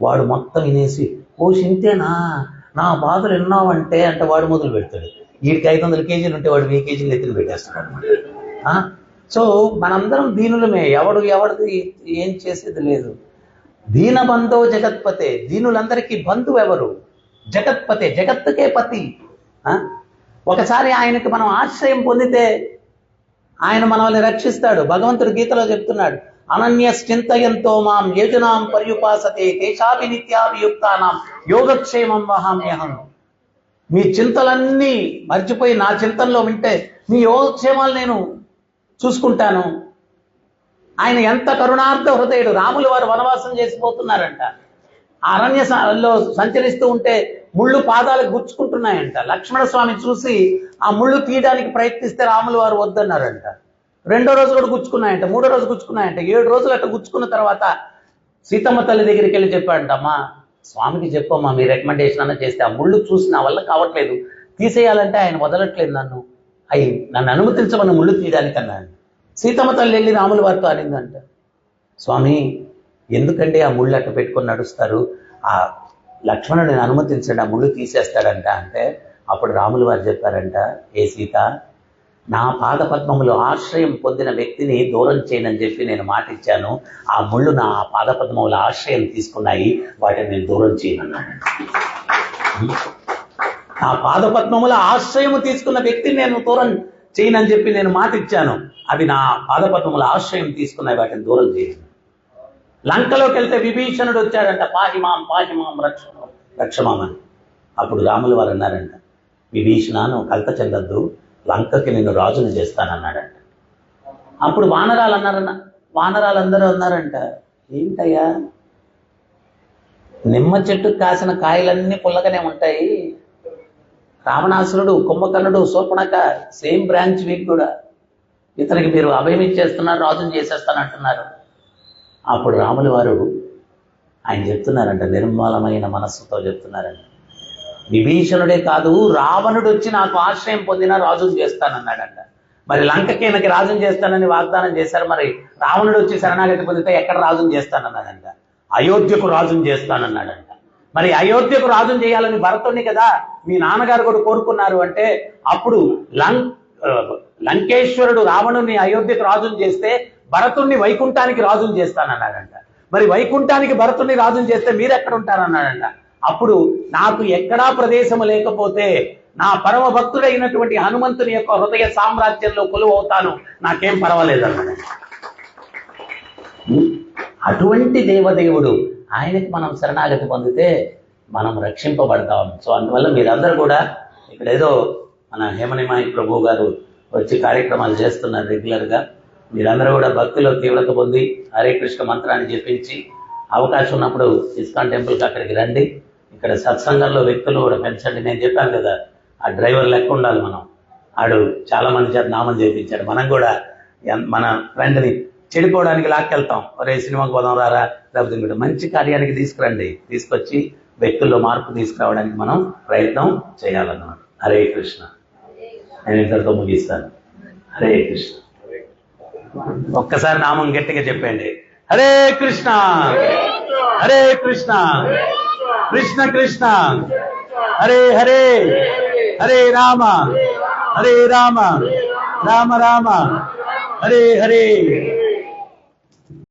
వాడు మొత్తం వినేసి, ఓ సింతేనా, నా బాధలు విన్నావంటే అంటే వాడు మొదలు పెడతాడు. వీడికి 500 కేజీలు ఉంటే వాడు 1000 కేజీలు ఎత్తులు పెట్టేస్తాడు అనమాట. సో మనందరం దీనులమే, ఎవడిది ఏం చేసేది లేదు. దీనబంధో జగత్పతే, దీనులందరికీ బంధువు ఎవరు? జగత్పతే, జగత్తుకే పతి. ఒకసారి ఆయనకి మనం ఆశ్రయం పొందితే ఆయన మనల్ని రక్షిస్తాడు. భగవంతుడు గీతలో చెప్తున్నాడు, అనన్యశ్చింతయంతో మాం యేజునాం పర్యుపాసతే తేషాపి నిత్యాభియుక్తానాం యోగక్షేమం వహామ్యహం. మీ చింతలన్నీ మర్చిపోయి నా చింతనలో వింటే మీ యోగక్షేమాలు నేను చూసుకుంటాను. ఆయన ఎంత కరుణార్థ హృదయుడు. రాములు వారు వనవాసం చేసిపోతున్నారంట, అరణ్యలో సంచరిస్తూ ఉంటే ముళ్ళు పాదాలకు గుచ్చుకుంటున్నాయంట. లక్ష్మణ స్వామి చూసి ఆ ముళ్ళు తీయడానికి ప్రయత్నిస్తే రాములు వారు వద్దన్నారంట. 2వ రోజు కూడా గుచ్చుకున్నాయంట, 3వ రోజు గుచ్చుకున్నాయంట. 7 రోజులు అట్లా గుచ్చుకున్న తర్వాత సీతమ్మ తల్లి దగ్గరికి వెళ్ళి చెప్పాడంట, అమ్మా స్వామికి చెప్పమ్మా, మీ రికమెండేషన్ అన్న చేస్తే ఆ ముళ్ళు చూసి నా వల్ల కావట్లేదు, తీసేయాలంటే ఆయన వదలట్లేదు, నన్ను అనుమతించమని ముళ్ళు తీయడానికన్నా. సీతమ్మ తల్లి వెళ్ళి రాముల వారితో అనిందంట, స్వామి ఎందుకంటే ఆ ముళ్ళు అట్ట పెట్టుకొని నడుస్తారు, ఆ లక్ష్మణుడిని అనుమతించండి, ఆ ముళ్ళు తీసేస్తాడంట. అంటే అప్పుడు రాముల వారు చెప్పారంట, ఏ సీత, నా పాదపద్మములు ఆశ్రయం పొందిన వ్యక్తిని దూరం చేయనని చెప్పి నేను మాట ఇచ్చాను. ఆ ముళ్ళు నా పాదపద్మముల ఆశ్రయం తీసుకున్నాయి, వాటిని నేను దూరం చేయనన్నాడు. నా పాదపద్మముల ఆశ్రయము తీసుకున్న వ్యక్తిని నేను దూరం చేయనని చెప్పి నేను మాట ఇచ్చాను. అవి నా పాదపద్మముల ఆశ్రయం తీసుకున్నాయి, వాటిని దూరం చేయను. లంకలోకి వెళ్తే విభీషణుడు వచ్చాడంట, పాహిమాం పాహిమాం రక్షమామని. అప్పుడు రాముల వారు అన్నారంట, విభీషణ నువ్వు కలత చెందద్దు, లంకకి నిన్ను రాజును చేస్తానన్నాడంట. అప్పుడు వానరాలందరూ అన్నారంట, ఏంటయ్యా నిమ్మ చెట్టు కాసిన కాయలన్నీ పుల్లగానే ఉంటాయి, రావణాసురుడు, కుంభకర్ణుడు, శూర్పణఖ సేమ్ బ్రాంచ్ వీక్ కూడా, ఇతనికి మీరు అభయం ఇచ్చేస్తున్నారు, రాజును చేసేస్తానంటున్నారు. అప్పుడు రాముల వారు ఆయన చెప్తున్నారంట, నిర్మలమైన మనస్సుతో చెప్తున్నారంట, విభీషణుడే కాదు రావణుడు వచ్చి నాకు ఆశ్రయం పొందినా రాజును చేస్తానన్నాడంట. మరి లంకకి ఈయనకి రాజును చేస్తానని వాగ్దానం చేశారు, మరి రావణుడు వచ్చి శరణాగతి పొందితే ఎక్కడ రాజును చేస్తానన్నాడంట? అయోధ్యకు రాజును చేస్తానన్నాడంట. మరి అయోధ్యకు రాజును చేయాలని భరతుడిని కదా మీ నాన్నగారు కూడా కోరుకున్నారు. అంటే అప్పుడు లంకేశ్వరుడు రావణుని అయోధ్యకు రాజును చేస్తే భరతుణ్ణి వైకుంఠానికి రాజును చేస్తానన్నాడంట. మరి వైకుంఠానికి భరతుణ్ణి రాజును చేస్తే మీరు ఎక్కడ ఉంటారన్నాడంట. అప్పుడు నాకు ఎక్కడా ప్రదేశం లేకపోతే నా పరమ భక్తుడైనటువంటి హనుమంతుని యొక్క హృదయ సామ్రాజ్యంలో కొలువు అవుతాను, నాకేం పర్వాలేదన్నాడు. అటువంటి దేవదేవుడు ఆయనకి మనం శరణాగతి పొందితే మనం రక్షింపబడతాం. సో అందువల్ల మీరందరూ కూడా ఇక్కడ ఏదో మన హేమనిమాయి ప్రభు గారు వచ్చి కార్యక్రమాలు చేస్తున్నారు రెగ్యులర్గా. మీరందరూ కూడా భక్తిలో తీవ్రత పొంది హరే కృష్ణ మంత్రాన్ని జపించి అవకాశం ఉన్నప్పుడు ఇస్కాన్ టెంపుల్కి అక్కడికి రండి. ఇక్కడ సత్సంగంలో వ్యక్తులు కూడా పెంచండి. నేను చెప్పాను కదా, ఆ డ్రైవర్ లెక్క ఉండాలి మనం. ఆడు చాలా మంది చేత నామం చేయించాడు. మనం కూడా మన ఫ్రెండ్ని చెడిపోవడానికి లాక్కెళ్తాం, ఒరే సినిమాకి పోదాం రారా, లేకపోతే ఇంకోటి మంచి కార్యానికి తీసుకురండి, తీసుకొచ్చి వ్యక్తుల్లో మార్పు తీసుకురావడానికి మనం ప్రయత్నం చేయాలన్నమాట. హరే కృష్ణ. నేను ఇంతటితో ముగిస్తాను. హరే కృష్ణ. ఒక్కసారి నామం గట్టిగా చెప్పండి. హరే కృష్ణ హరే కృష్ణ కృష్ణ కృష్ణ హరే హరే హరే రామ హరే రామ రామ రామ హరే హరే